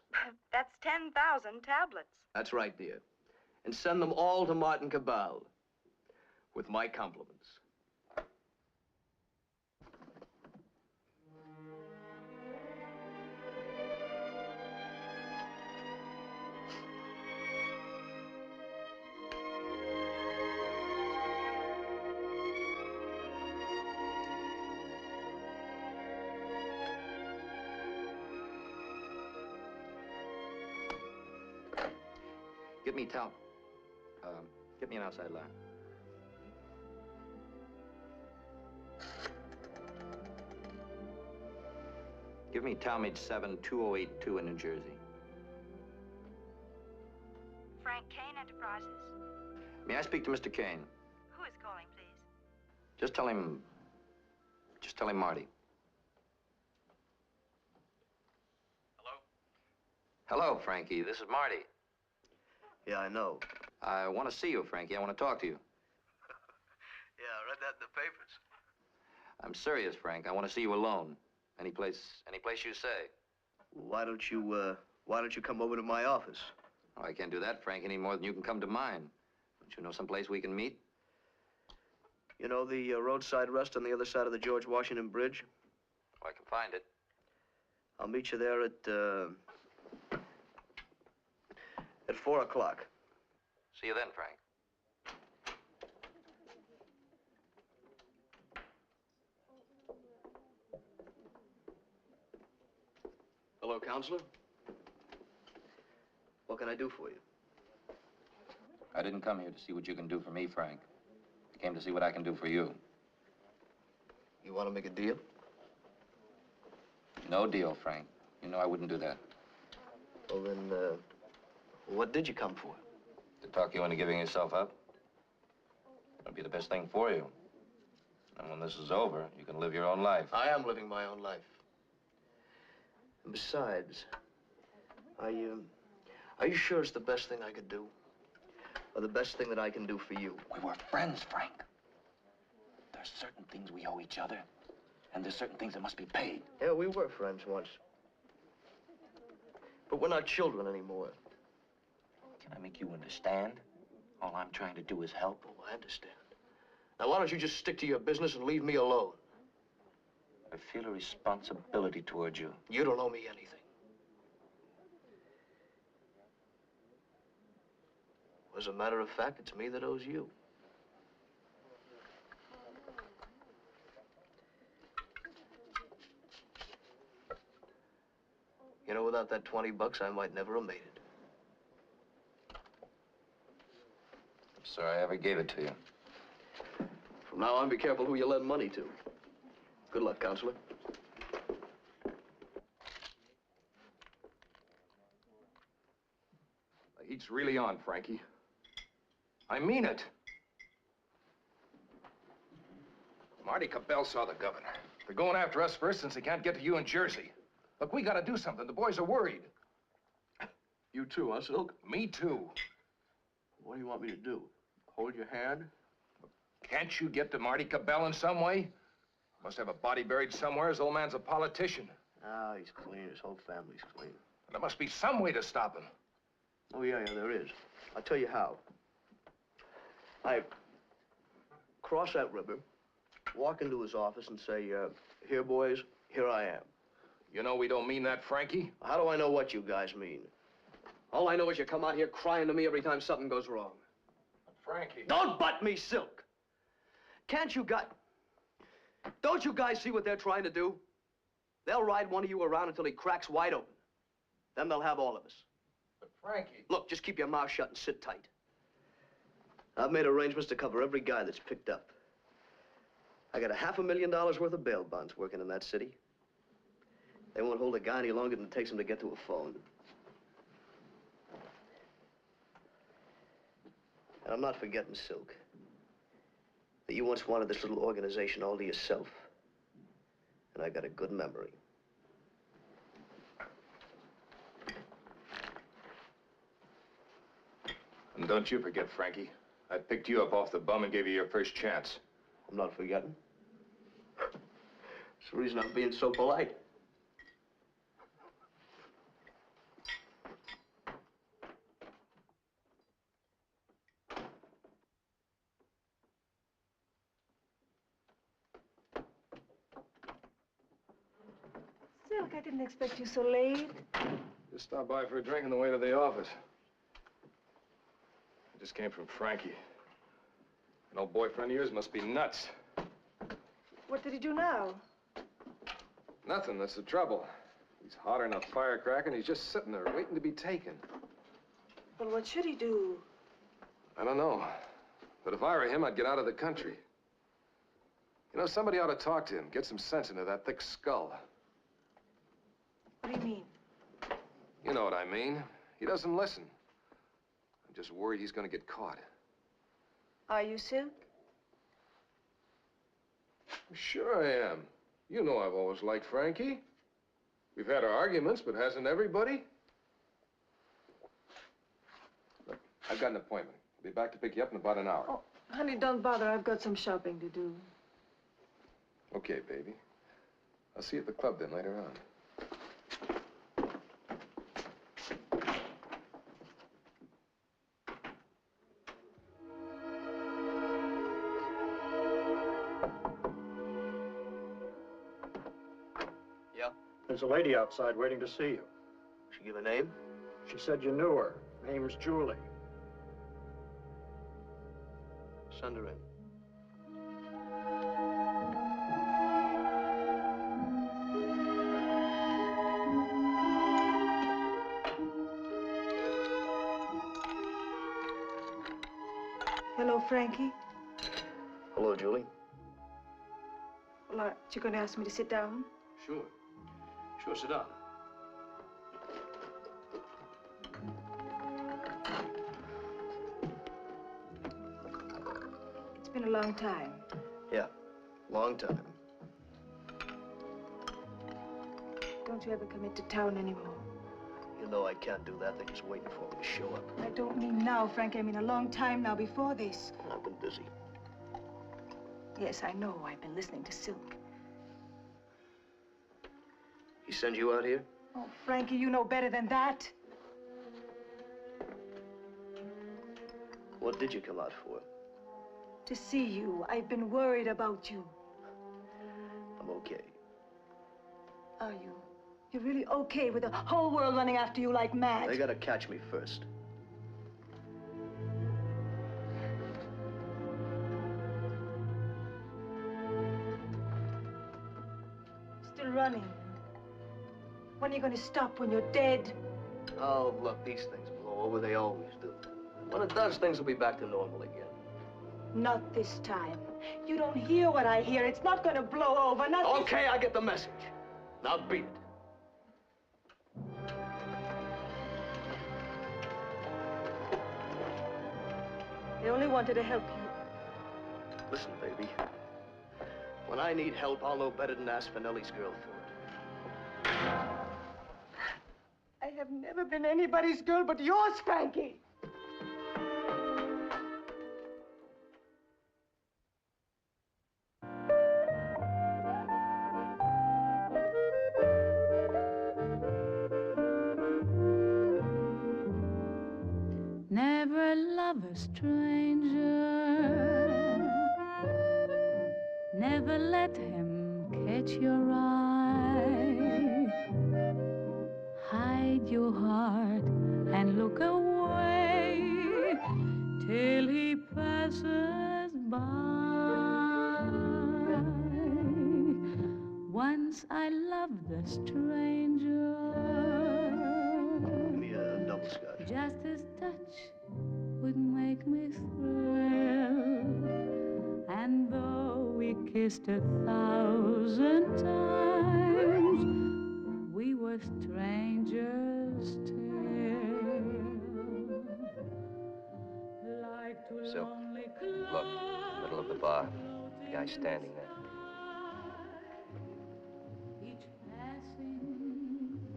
S13: That's 10,000 tablets.
S12: That's right, dear. And send them all to Martin Cabell, with my compliments.
S5: Get me an outside line. Give me Talmadge 72082 in New Jersey.
S3: Frank Kane Enterprises.
S5: May I speak to Mr. Kane?
S3: Who is calling, please?
S5: Just tell him Marty. Hello, Frankie. This is Marty.
S12: Yeah, I know.
S5: I want to see you, Frankie. I want to talk to you.
S12: Yeah, I read that in the papers.
S5: I'm serious, Frank. I want to see you alone. Any place you say.
S12: Why don't you come over to my office?
S5: Oh, I can't do that, Frank, any more than you can come to mine. Don't you know someplace we can meet?
S12: You know the roadside rest on the other side of the George Washington Bridge?
S5: Oh, I can find it.
S12: I'll meet you there at 4 o'clock.
S5: See you then, Frank.
S12: Hello, counselor. What can I do for you?
S5: I didn't come here to see what you can do for me, Frank. I came to see what I can do for you.
S12: You want to make a deal?
S5: No deal, Frank. You know I wouldn't do that.
S12: Well, then, what did you come for?
S5: To talk you into giving yourself up? That'd be the best thing for you. And when this is over, you can live your own life.
S12: I am living my own life. And besides, are you sure it's the best thing I could do? Or the best thing that I can do for you?
S5: We were friends, Frank. There's certain things we owe each other, and there's certain things that must be paid.
S12: Yeah, we were friends once. But we're not children anymore.
S5: Can I make you understand? All I'm trying to do is help.
S12: Oh, I understand. Now, why don't you just stick to your business and leave me alone?
S5: I feel a responsibility towards you.
S12: You don't owe me anything. As a matter of fact, it's me that owes you. You know, without that 20 bucks, I might never have made it.
S5: I'm sorry I ever gave it to you.
S12: From now on, be careful who you lend money to. Good luck, counselor.
S8: The heat's really on, Frankie. I mean it. Marty Cabell saw the governor. They're going after us first since they can't get to you in Jersey. Look, we gotta do something. The boys are worried.
S12: You too, huh, Silk?
S8: Me too.
S12: What do you want me to do? Hold your hand?
S8: Can't you get to Marty Cabell in some way? Must have a body buried somewhere. His old man's a politician.
S12: Ah, he's clean. His whole family's clean.
S8: There must be some way to stop him.
S12: Oh, yeah, there is. I'll tell you how. I cross that river, walk into his office and say, here, boys, here I am.
S8: You know we don't mean that, Frankie.
S12: How do I know what you guys mean? All I know is you come out here crying to me every time something goes wrong.
S8: Frankie.
S12: Don't butt me, Silk! Don't you guys see what they're trying to do? They'll ride one of you around until he cracks wide open. Then they'll have all of us.
S8: But Frankie...
S12: Look, just keep your mouth shut and sit tight. I've made arrangements to cover every guy that's picked up. I got $500,000 worth of bail bonds working in that city. They won't hold a guy any longer than it takes them to get to a phone. And I'm not forgetting, Silk, that you once wanted this little organization all to yourself. And I got a good memory.
S8: And don't you forget, Frankie. I picked you up off the bum and gave you your first chance.
S12: I'm not forgetting. That's the reason I'm being so polite.
S13: Silk, I didn't expect you so late.
S8: Just stopped by for a drink on the way to the office. I just came from Frankie. An old boyfriend of yours must be nuts.
S13: What did he do now?
S8: Nothing, that's the trouble. He's hotter than a firecracker and he's just sitting there waiting to be taken.
S13: Well, what should he do?
S8: I don't know. But if I were him, I'd get out of the country. You know, somebody ought to talk to him, get some sense into that thick skull.
S13: What do you mean?
S8: You know what I mean. He doesn't listen. I'm just worried he's gonna get caught.
S13: Are you, Silk?
S8: Sure I am. You know I've always liked Frankie. We've had our arguments, but hasn't everybody? Look, I've got an appointment. I'll be back to pick you up in about an hour.
S13: Oh, honey, don't bother. I've got some shopping to do.
S8: Okay, baby. I'll see you at the club then later on.
S12: Yeah?
S19: There's a lady outside waiting to see you.
S12: She give a name?
S19: She said you knew her. Name's Julie.
S12: Send her in.
S13: Hello, Frankie.
S12: Hello, Julie.
S13: Well, aren't you going to ask me to sit down?
S12: Sure. Sure, sit down.
S13: It's been a long time.
S12: Yeah, long time.
S13: Don't you ever come into town anymore?
S12: You know I can't do that. They're just waiting for me to show up.
S13: I don't mean now, Frankie. I mean a long time now before this.
S12: I've been busy.
S13: Yes, I know. I've been listening to Silk.
S12: He send you out here?
S13: Oh, Frankie, you know better than that.
S12: What did you come out for?
S13: To see you. I've been worried about you.
S12: I'm okay.
S13: Are you? You're really okay with the whole world running after you like mad?
S12: They gotta catch me first.
S13: Still running. When are you going to stop? When you're dead?
S12: Oh, look, these things blow over. They always do. When it does, things will be back to normal again.
S13: Not this time. You don't hear what I hear. It's not going to blow over. Not
S12: Okay, I get the message. Now beat it.
S13: They only wanted to help you.
S12: Listen, baby. When I need help, I'll know better than to ask Finelli's girl for it.
S13: I have never been anybody's girl but yours, Frankie.
S15: Never love a stranger. Never let him catch your eye. Hide your heart and look away till he passes by. Once I loved a stranger.
S12: Give me a double scotch.
S15: Just his touch would make me thrill. And though we kissed 1,000 times, we were strangers still. Like two
S17: Silk,
S15: lonely
S17: look, middle of the bar. The guy standing there.
S15: each passing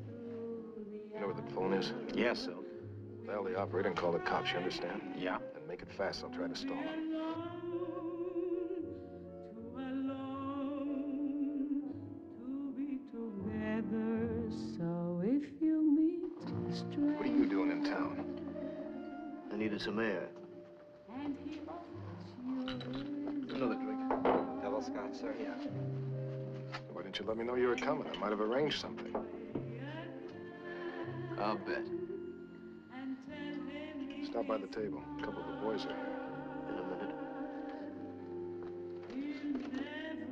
S15: through the
S8: You know where the phone is?
S19: Yes, Silk.
S8: Tell the operator and call the cops, you understand?
S19: Yeah.
S8: And make it fast. I'll try to stall him.
S15: together. So if you meet a stranger,
S8: What are you doing in town?
S12: I needed some air.
S15: and he offers you
S12: Another drink.
S5: Double scotch, sir?
S12: Yeah.
S8: Why didn't you let me know you were coming? I might have arranged something.
S12: I'll bet.
S8: Stop by the table. A couple of the boys are here.
S12: In a minute.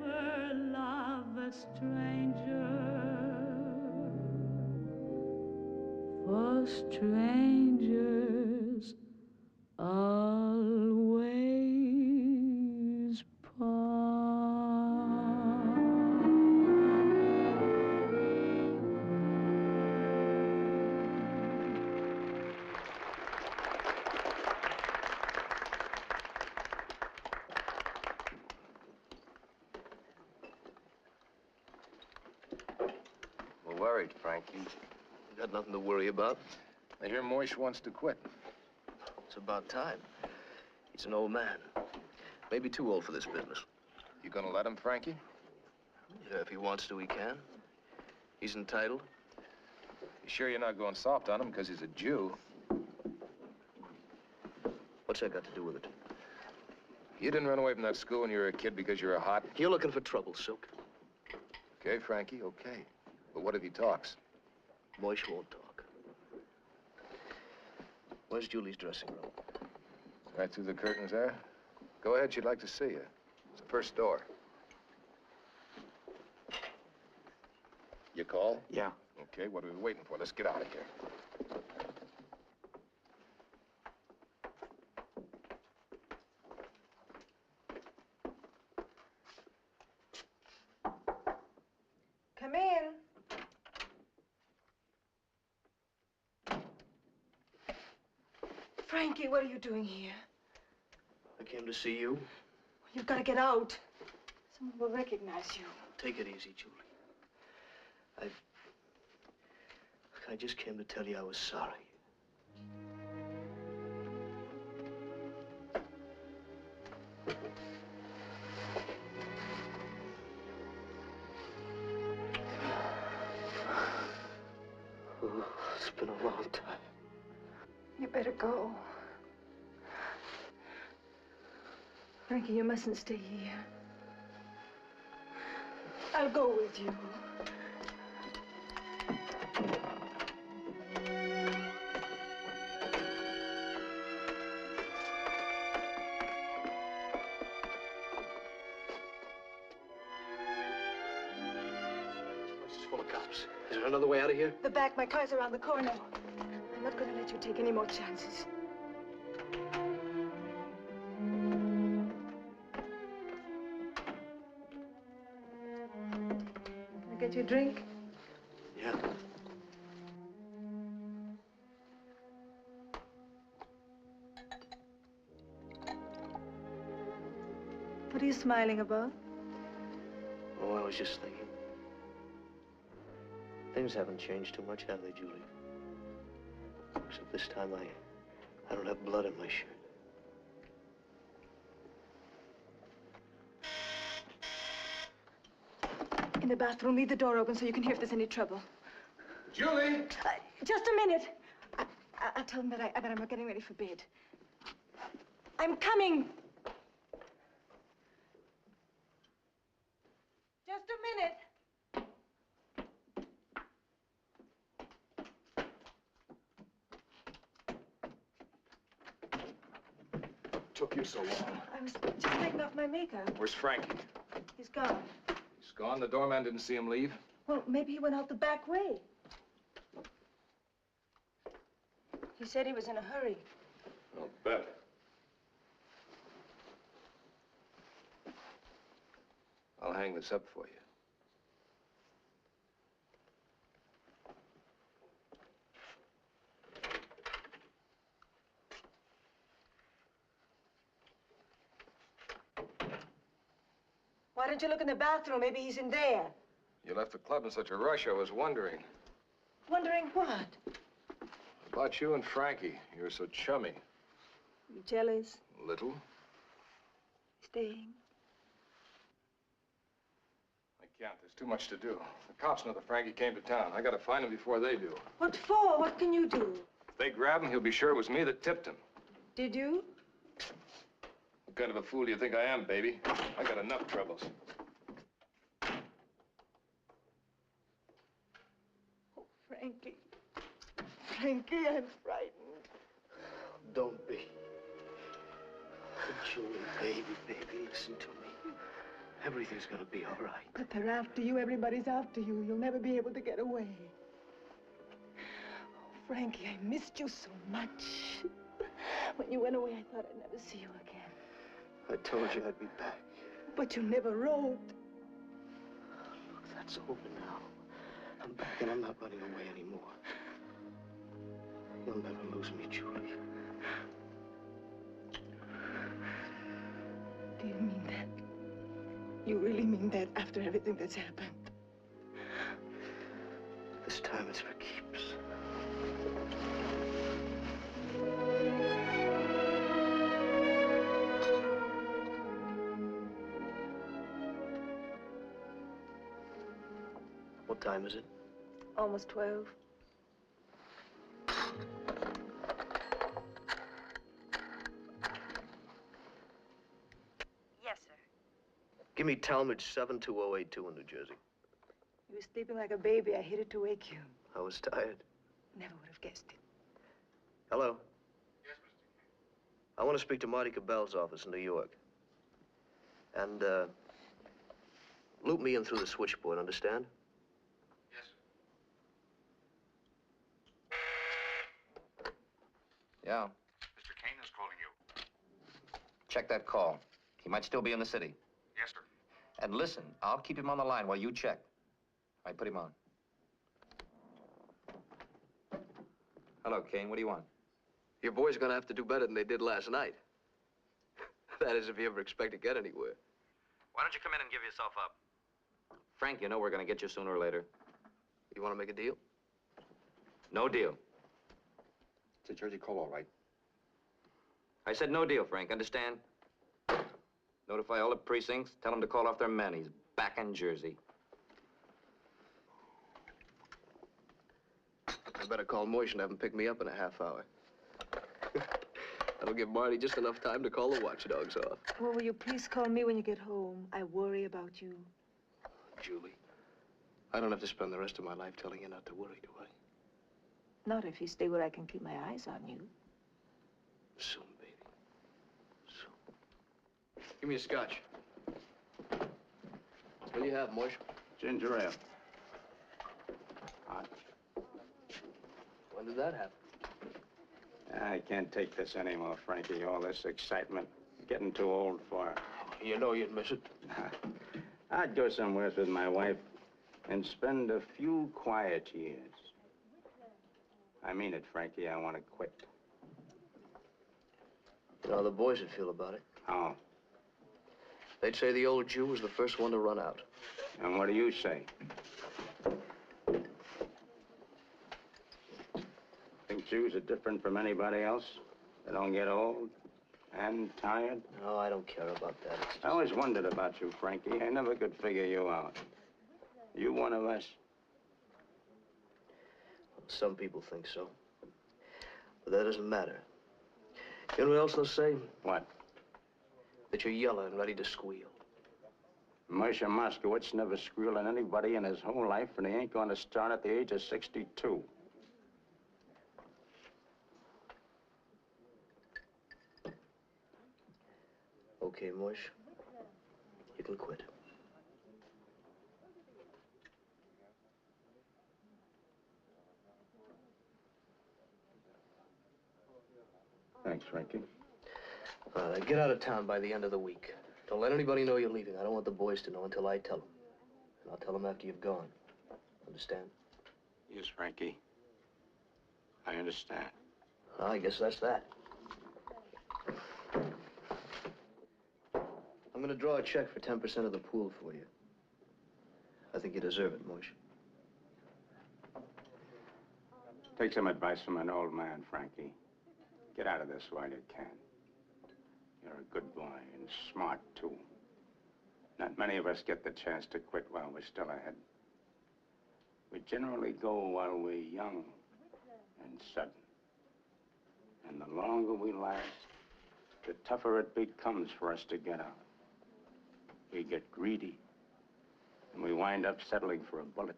S15: never love a stranger, for strangers
S17: worried, Frankie.
S12: You got nothing to worry about.
S8: I hear Moish wants to quit.
S12: It's about time. He's an old man. Maybe too old for this business.
S8: You gonna let him, Frankie?
S12: Yeah, if he wants to, he can. He's entitled.
S8: You sure you're not going soft on him because he's a Jew?
S12: What's that got to do with it?
S8: You didn't run away from that school when you were a kid because you were hot?
S12: You're looking for trouble, Silk.
S8: Okay, Frankie, okay. But what if he talks?
S12: Moish won't talk. Where's Julie's dressing room?
S8: Right through the curtains there? Go ahead, she'd like to see you. It's the first door. You call?
S19: Yeah.
S8: Okay, what are we waiting for? Let's get out of here.
S13: Come in. Frankie, what are you doing here?
S12: I came to see you.
S13: You've got to get out. Someone will recognize you.
S12: Take it easy, Julie. I just came to tell you I was sorry. Oh, it's been a long time.
S13: You better go. Frankie, you mustn't stay here. I'll go with you.
S12: Is there another way out of here?
S13: The back, my car's around the corner. I'm not going to let you take any more chances. Can I get you a drink?
S12: Yeah.
S13: What are you smiling about?
S12: Oh, I was just thinking. Things haven't changed too much, have they, Julie? Except this time I don't have blood in my shirt.
S13: In the bathroom, leave the door open so you can hear if there's any trouble.
S8: Julie!
S13: Just a minute. I'll tell them that I'm getting ready for bed. I'm coming. Just a minute.
S8: Took you so long.
S13: I was just taking off my makeup.
S8: Where's Frankie?
S13: He's gone.
S8: He's gone? The doorman didn't see him leave?
S13: Well, maybe he went out the back way. He said he was in a hurry.
S8: I'll bet. I'll hang this up for you.
S13: Why don't you look in the bathroom? Maybe he's in there.
S8: You left the club in such a rush, I was wondering.
S13: Wondering what?
S8: About you and Frankie. You were so chummy.
S13: You jealous?
S8: Little.
S13: Staying?
S8: I can't. There's too much to do. The cops know that Frankie came to town. I gotta find him before they do.
S13: What for? What can you do?
S8: If they grab him, he'll be sure it was me that tipped him.
S13: Did you?
S8: What kind of a fool do you think I am, baby? I got enough troubles.
S13: Oh, Frankie. Frankie, I'm frightened.
S12: Don't be. Julie, baby, listen to me. Everything's gonna be all right.
S13: But they're after you. Everybody's after you. You'll never be able to get away. Oh, Frankie, I missed you so much. When you went away, I thought I'd never see you again.
S12: I told you I'd be back.
S13: But you never wrote.
S12: Look, that's over now. I'm back and I'm not running away anymore. You'll never lose me, Julie.
S13: Do you mean that? You really mean that after everything that's happened?
S12: The time it's for keeps. What time is it?
S13: Almost 12.
S3: Yes, sir.
S12: Give me Talmadge 72082 in New Jersey.
S13: You were sleeping like a baby. I hated to wake you.
S12: I was tired.
S13: Never would have guessed it.
S12: Hello? Yes, Mr. King. I want to speak to Marty Cabell's office in New York. And, loop me in through the switchboard, understand?
S5: Yes, sir. Yeah.
S10: Mr. Kane is calling you.
S5: Check that call. He might still be in the city.
S10: Yes, sir.
S5: And listen, I'll keep him on the line while you check. I put him on. Hello, Kane. What do you want?
S12: Your boys are gonna have to do better than they did last night. That is, if you ever expect to get anywhere.
S5: Why don't you come in and give yourself up? Frank, you know we're going to get you sooner or later.
S12: You want to make a deal?
S5: No deal.
S8: It's a Jersey call, all right.
S5: I said no deal, Frank. Understand? Notify all the precincts. Tell them to call off their men. He's back in Jersey.
S12: I better call Moish and have him pick me up in a half hour. That'll give Marty just enough time to call the watchdogs off.
S13: Well, will you please call me when you get home? I worry about you.
S12: Julie, I don't have to spend the rest of my life telling you not to worry, do I?
S13: Not if you stay where I can keep my eyes on you.
S12: Soon, baby. Soon. Give me a scotch. What do you have, Moish?
S18: Ginger ale. Hot.
S12: When did that happen?
S18: I can't take this anymore, Frankie. All this excitement. Getting too old for it.
S12: You know you'd miss it.
S18: I'd go somewhere with my wife and spend a few quiet years. I mean it, Frankie. I want to quit.
S12: You know how the boys would feel about it.
S18: How?
S12: They'd say the old Jew was the first one to run out.
S18: And what do you say? Think Jews are different from anybody else? They don't get old and tired?
S12: No, I don't care about that.
S18: I always wondered about you, Frankie. I never could figure you out. You one of us?
S12: Some people think so. But that doesn't matter. You know what else they'll say?
S18: What?
S12: That you're yellow and ready to squeal.
S18: Moshe Moskowitz never squealed at anybody in his whole life, and he ain't going to start at the age of 62.
S12: Okay, Moish. You can quit.
S18: Thanks, Frankie.
S12: Get out of town by the end of the week. Don't let anybody know you're leaving. I don't want the boys to know until I tell them. And I'll tell them after you've gone. Understand?
S18: Yes, Frankie. I understand.
S12: Well, I guess that's that. I'm gonna draw a check for 10% of the pool for you. I think you deserve it, Moish.
S18: Take some advice from an old man, Frankie. Get out of this while you can. You're a good boy and smart, too. Not many of us get the chance to quit while we're still ahead. We generally go while we're young and sudden. And the longer we last, the tougher it becomes for us to get out. We get greedy, and we wind up settling for a bullet.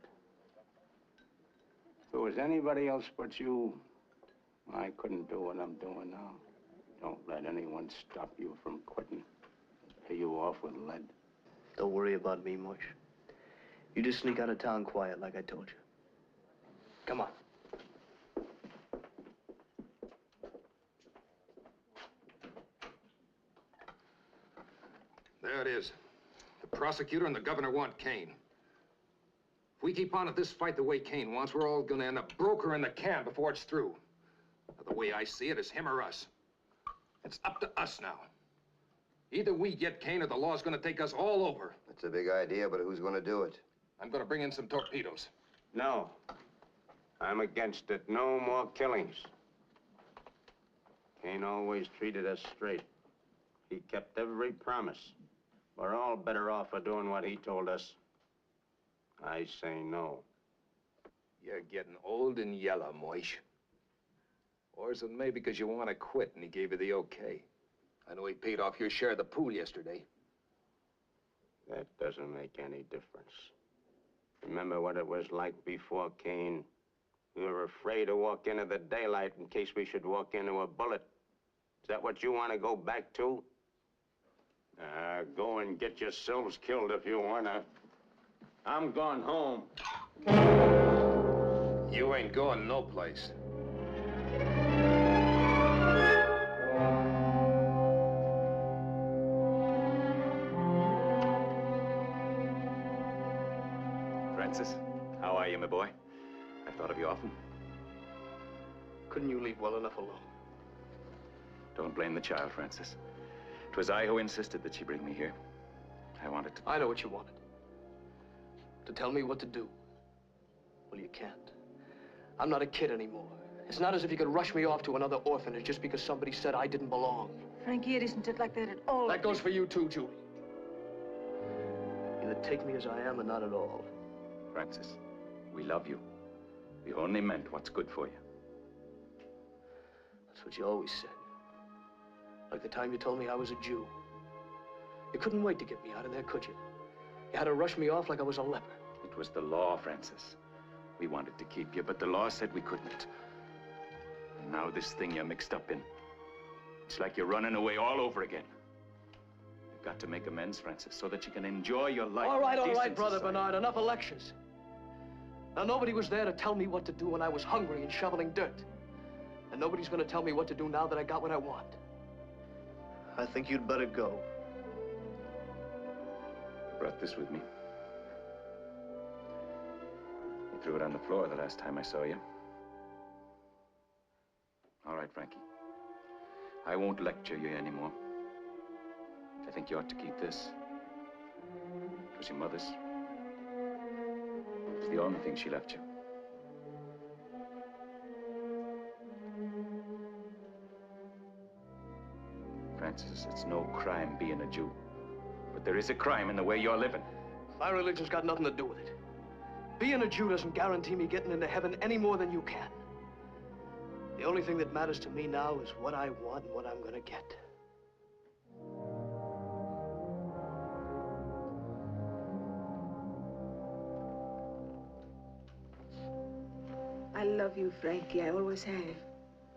S18: If it was anybody else but you, I couldn't do what I'm doing now. Don't let anyone stop you from quitting. Pay you off with lead.
S12: Don't worry about me, Moish. You just sneak out of town quiet like I told you. Come on.
S8: There it is. The prosecutor and the governor want Kane. If we keep on at this fight the way Kane wants, we're all gonna end up broker in the can before it's through. Now, the way I see it is him or us. It's up to us now. Either we get Kane or the law's gonna take us all over.
S17: That's a big idea, but who's going to do it?
S8: I'm gonna bring in some torpedoes.
S18: No.
S11: I'm against it. No more killings. Kane always treated us straight. He kept every promise. We're all better off for doing what he told us. I say no.
S8: You're getting old and yellow, Moish. Or is it maybe because you want to quit and he gave you the okay? I know he paid off your share of the pool yesterday.
S11: That doesn't make any difference. Remember what it was like before Kane? We were afraid to walk into the daylight in case we should walk into a bullet. Is that what you want to go back to? Go and get yourselves killed if you want to. I'm going home.
S8: You ain't going no place.
S1: Francis, how are you, my boy? I've thought of you often.
S12: Couldn't you leave well enough alone?
S1: Don't blame the child, Francis. It was I who insisted that she bring me here. I wanted to...
S12: I know what you wanted. To tell me what to do. Well, you can't. I'm not a kid anymore. It's not as if you could rush me off to another orphanage just because somebody said I didn't belong.
S13: Frankie, it isn't like that at all.
S12: That goes for you too, Julie. Either take me as I am or not at all.
S1: Francis, we love you. We only meant what's good for you.
S12: That's what you always said. Like the time you told me I was a Jew. You couldn't wait to get me out of there, could you? You had to rush me off like I was a leper.
S1: It was the law, Francis. We wanted to keep you, but the law said we couldn't. And now this thing you're mixed up in. It's like you're running away all over again. You've got to make amends, Francis, so that you can enjoy your life.
S12: All right, Brother Bernard, enough of lectures. Now, nobody was there to tell me what to do when I was hungry and shoveling dirt. And nobody's going to tell me what to do now that I got what I want. I think you'd better go.
S1: I brought this with me. You threw it on the floor the last time I saw you. All right, Frankie. I won't lecture you anymore. I think you ought to keep this. It was your mother's. It's the only thing she left you. Francis, it's no crime being a Jew. But there is a crime in the way you're living.
S12: My religion's got nothing to do with it. Being a Jew doesn't guarantee me getting into heaven any more than you can. The only thing that matters to me now is what I want and what I'm gonna get.
S13: I love you, Frankie. I always have.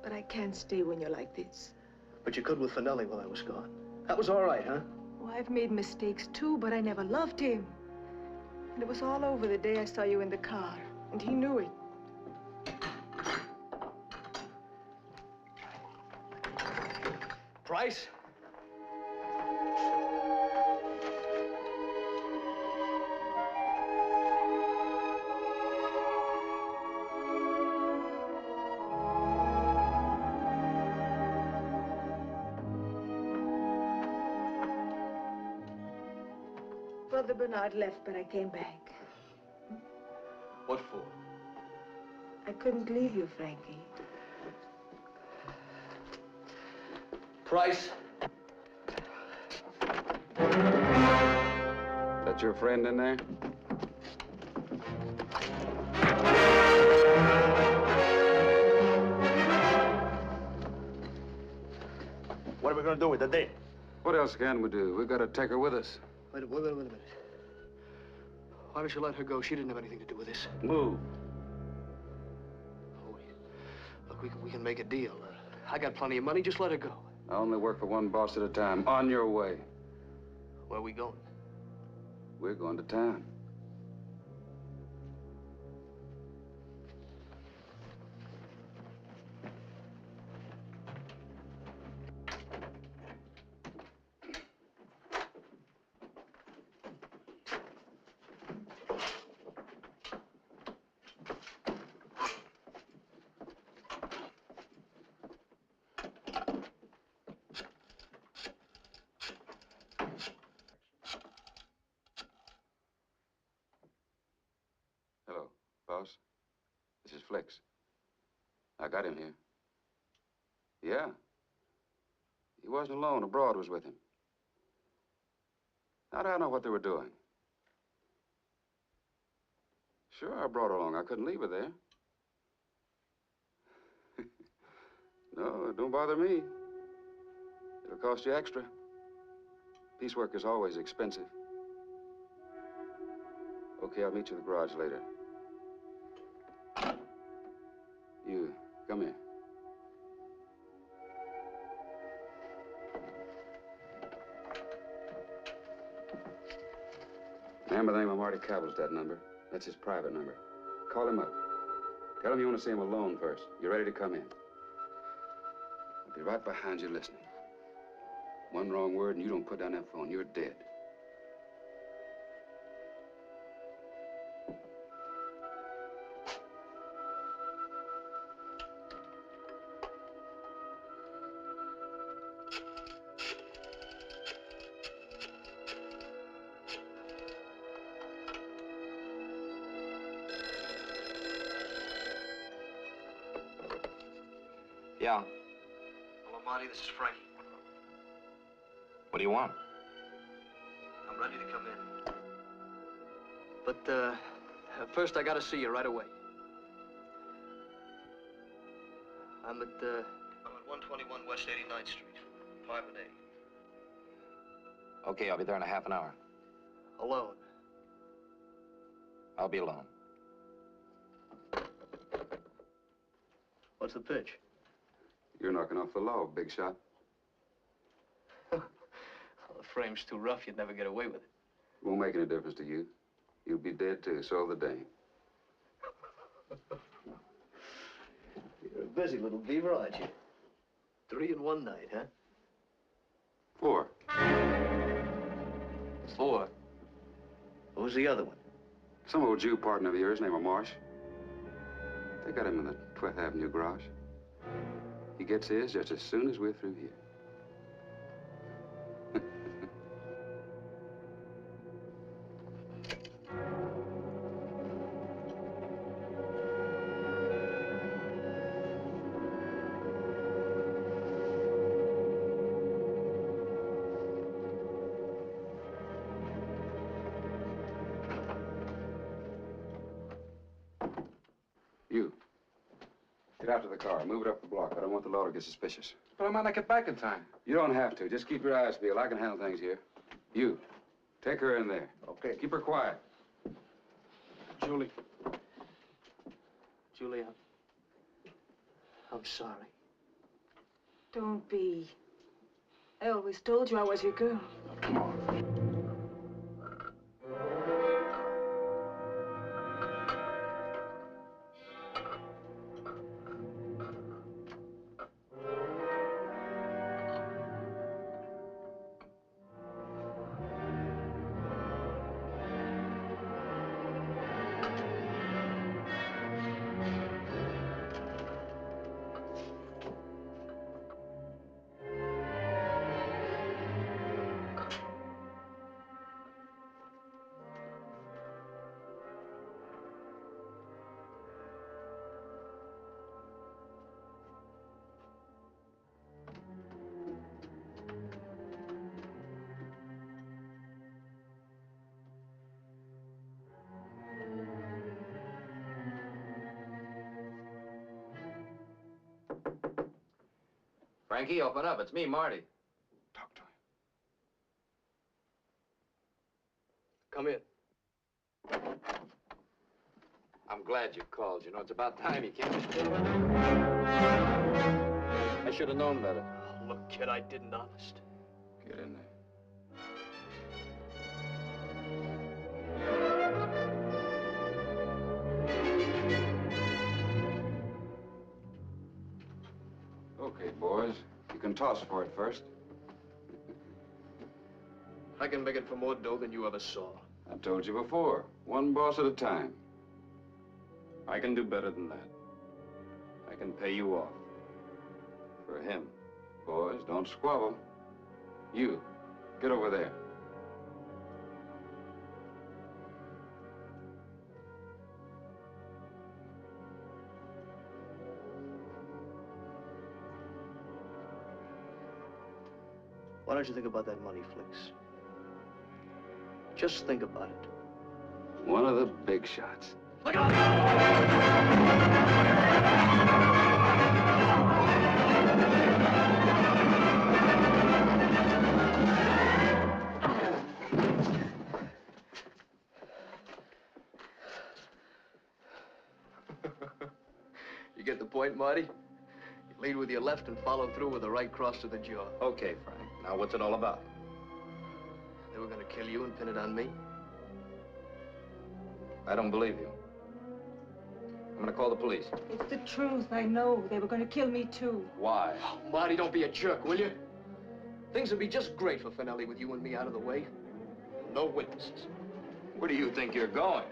S13: But I can't stay when you're like this.
S12: But you could with Finelli while I was gone. That was all right, huh?
S13: Oh, I've made mistakes too, but I never loved him. And it was all over the day I saw you in the car. And he knew it.
S12: Price?
S13: Brother Bernard left, but I came back.
S12: What for?
S13: I couldn't leave you, Frankie.
S12: Price?
S5: That your friend in there?
S19: What are we going to do with the date?
S5: What else can we do? We've got to take her with us.
S12: Wait a minute. Why don't you let her go? She didn't have anything to do with this.
S5: Move.
S12: Oh, look, we can make a deal. I got plenty of money. Just let her go.
S5: I only work for one boss at a time. On your way.
S12: Where are we going?
S5: We're going to town.
S20: flicks. I got him here. Yeah. He wasn't alone. A broad was with him. How do I know what they were doing? Sure, I brought her along. I couldn't leave her there. No, it don't bother me. It'll cost you extra. Piecework is always expensive. Okay, I'll meet you at the garage later. You, come here. Man by the name of Marty Cabell's that number. That's his private number. Call him up. Tell him you want to see him alone first. You're ready to come in. I'll be right behind you listening. One wrong word and you don't put down that phone. You're dead.
S10: Yeah.
S12: Hello, Marty. This is Frankie.
S10: What do you want?
S12: I'm ready to come in. But, first I gotta see you right away. I'm at 121 West 89th Street, 5 and 8.
S10: Okay, I'll be there in a half an hour.
S12: Alone.
S10: I'll be alone.
S12: What's the pitch?
S20: You're knocking off the law, big shot.
S12: Well, the frame's too rough. You'd never get away with it.
S20: Won't make any difference to you. You'll be dead, too. So will the dame.
S12: You're a busy little beaver, aren't you? 3 in one night, huh?
S20: 4.
S12: 4? Who's the other one?
S20: Some old Jew partner of yours named Marsh. They got him in the 12th Avenue garage. He gets his just as soon as we're through here. You. Get out to the car. Move it up the block. I don't want the law to get suspicious.
S5: But I might not get back in time.
S20: You don't have to. Just keep your eyes peeled. I can handle things here. You. Take her in there.
S19: Okay.
S20: Keep her quiet.
S19: Julie.
S12: Julia, I'm sorry.
S13: Don't be. I always told you I was your girl.
S20: Come on.
S10: Frankie, open up. It's me, Marty.
S20: Talk to him.
S12: Come in.
S10: I'm glad you called. You know, it's about time you came. I should have known better.
S12: Oh, look, kid, I didn't, honest.
S20: Get in there. Okay, boys. You can toss for it first.
S12: I can make it for more dough than you ever saw.
S20: I told you before. One boss at a time. I can do better than that. I can pay you off. For him. Boys, don't squabble. You, get over there.
S12: Why don't you think about that money, Flicks? Just think about it.
S20: One of the big shots.
S12: Look out! You get the point, Marty? You lead with your left and follow through with the right cross to the jaw.
S5: Okay, Frank. Now, what's it all about?
S12: They were gonna kill you and pin it on me?
S5: I don't believe you. I'm gonna call the police.
S13: It's the truth, I know. They were going to kill me, too.
S5: Why?
S12: Oh, Marty, don't be a jerk, will you? Things would be just great for Finelli with you and me out of the way. No witnesses.
S5: Where do you think you're going?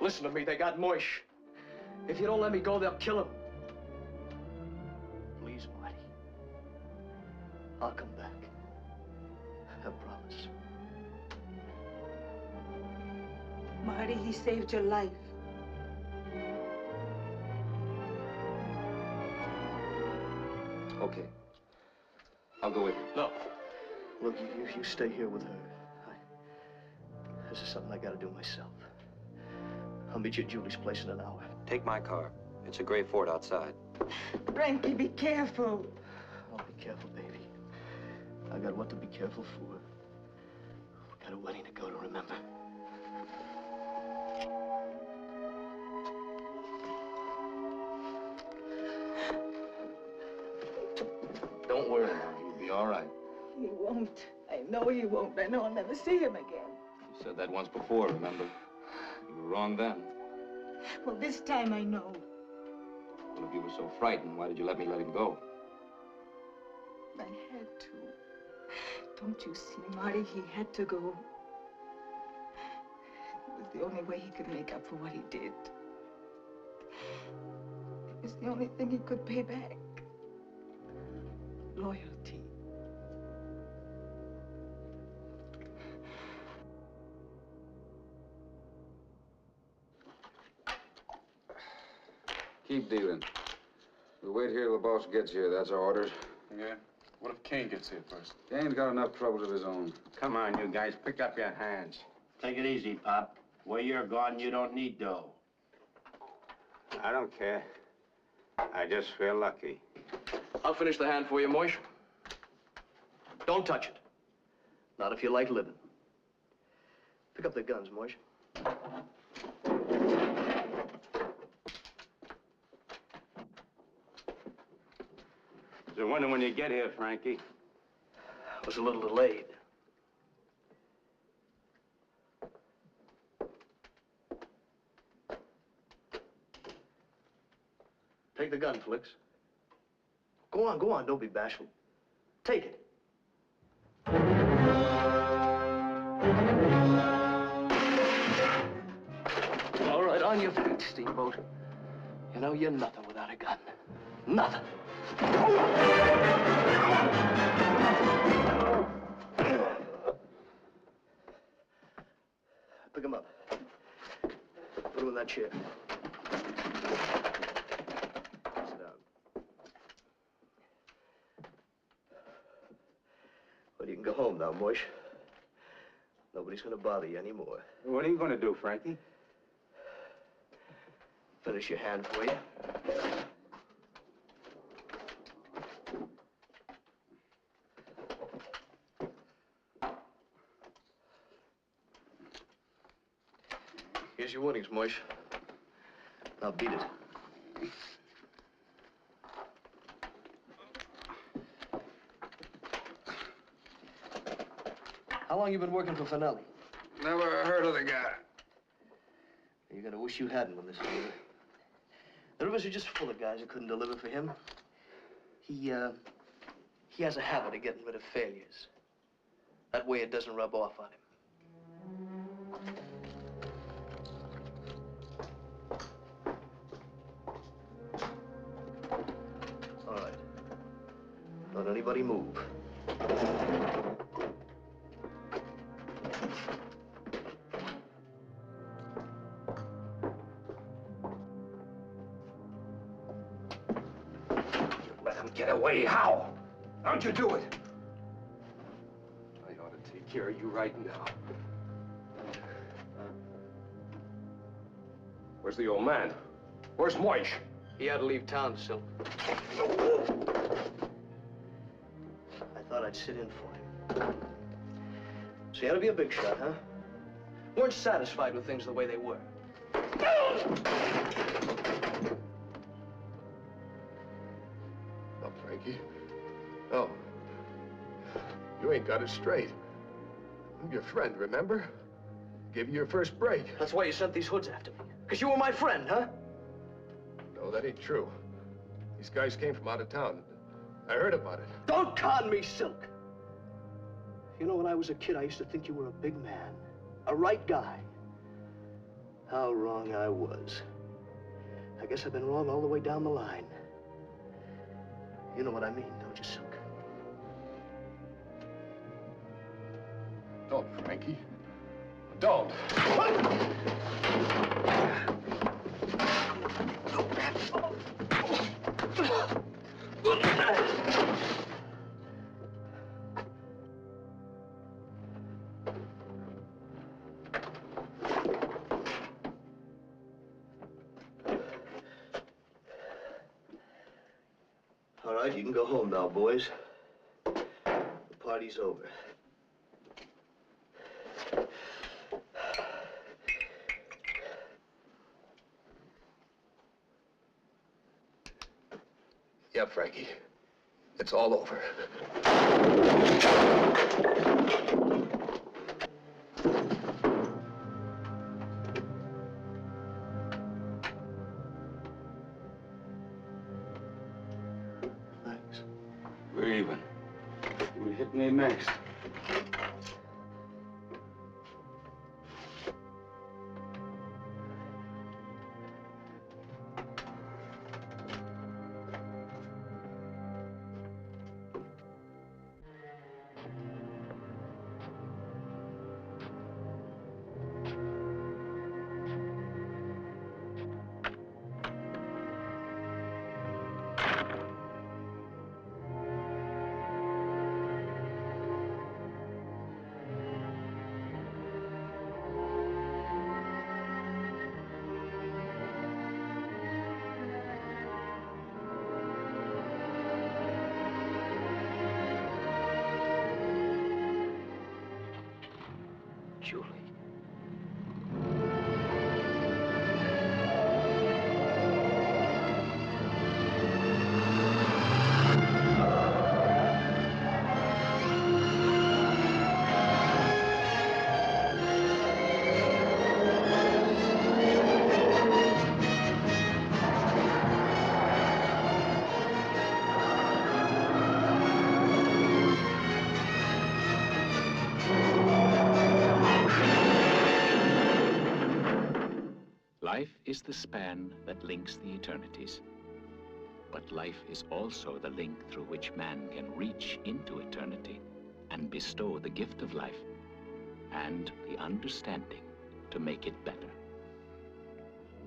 S12: Listen to me, they got Moish. If you don't let me go, they'll kill him. Please, Marty. I'll come back. I promise.
S13: Marty, he saved your life.
S5: Okay. I'll go with you.
S12: No. Look, you stay here with her. This is something I gotta do myself. I'll meet you at Julie's place in an hour.
S10: Take my car. It's a gray Ford outside.
S13: Frankie, be careful.
S12: Oh, be careful, baby. I got what to be careful for. Got a wedding to go to, remember? Don't worry now. You'll be all right.
S13: He won't. I know he won't. I know I'll never see him again.
S5: You said that once before, remember? You were wrong then.
S13: Well, this time I know.
S5: Well, if you were so frightened, why did you let me let him go?
S13: I had to. Don't you see, Marty? He had to go. It was the only way he could make up for what he did. It was the only thing he could pay back. Loyalty.
S20: Keep dealing. We'll wait here till the boss gets here. That's our orders.
S19: Yeah? What if Kane gets here first?
S20: Kane's got enough troubles of his own.
S11: Come on, you guys. Pick up your hands.
S17: Take it easy, Pop. Where you're gone, you don't need dough.
S11: I don't care. I just feel lucky.
S12: I'll finish the hand for you, Moish. Don't touch it. Not if you like living. Pick up the guns, Moish.
S11: So wonder when you get here, Frankie.
S12: I was a little delayed. Take the gun, Flicks. Go on, don't be bashful. Take it. All right, on your feet, Steamboat. You know, you're nothing without a gun. Nothing. Pick him up. Put him in that chair. Sit down. Well, you can go home now, Moish. Nobody's gonna bother you anymore.
S11: What are you going to do, Frankie?
S12: Finish your hand for you. Here's your winnings, Moish. Now beat it. How long you been working for Finelli?
S8: Never heard of the guy.
S12: You're gonna wish you hadn't when this is over. The rivers are just full of guys who couldn't deliver for him. He has a habit of getting rid of failures. That way it doesn't rub off on him. All right. Don't anybody move.
S8: Get away, how? How'd you do it? I ought to take care of you right now. Where's the old man? Where's Moish?
S12: He had to leave town, Silk. I thought I'd sit in for him. So you had to be a big shot, huh? Weren't satisfied with things the way they were.
S6: No, Frankie. No. You ain't got it straight. I'm your friend, remember? Gave you your first break.
S12: That's why you sent these hoods after me. Because you were my friend, huh?
S6: No, that ain't true. These guys came from out of town. I heard about it.
S12: Don't con me, Silk. You know, when I was a kid, I used to think you were a big man. A right guy. How wrong I was. I guess I've been wrong all the way down the line. You know what I mean, don't you, Silk?
S6: Don't, Frankie. Don't.
S12: All right, you can go home now, boys. The party's over.
S6: Yeah, Frankie. It's all over.
S12: Thanks.
S20: We're even. You hit me next.
S1: Julie. Life is the span that links the eternities. But life is also the link through which man can reach into eternity and bestow the gift of life and the understanding to make it better.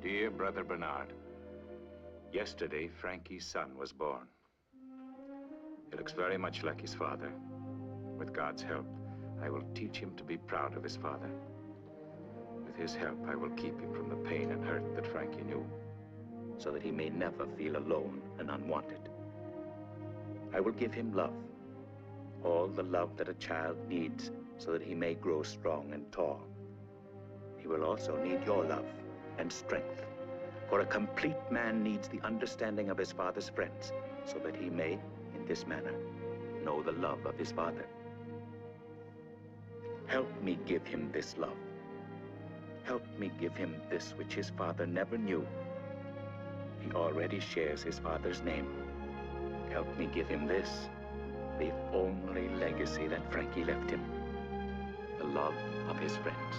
S21: Dear Brother Bernard, yesterday Frankie's son was born. He looks very much like his father. With God's help, I will teach him to be proud of his father. With his help, I will keep him from the pain and hurt that Frankie knew, so that he may never feel alone and unwanted. I will give him love, all the love that a child needs so that he may grow strong and tall. He will also need your love and strength, for a complete man needs the understanding of his father's friends so that he may, in this manner, know the love of his father. Help me give him this love. Help me give him this which his father never knew. He already shares his father's name. Help me give him this, the only legacy that Frankie left him, the love of his friends.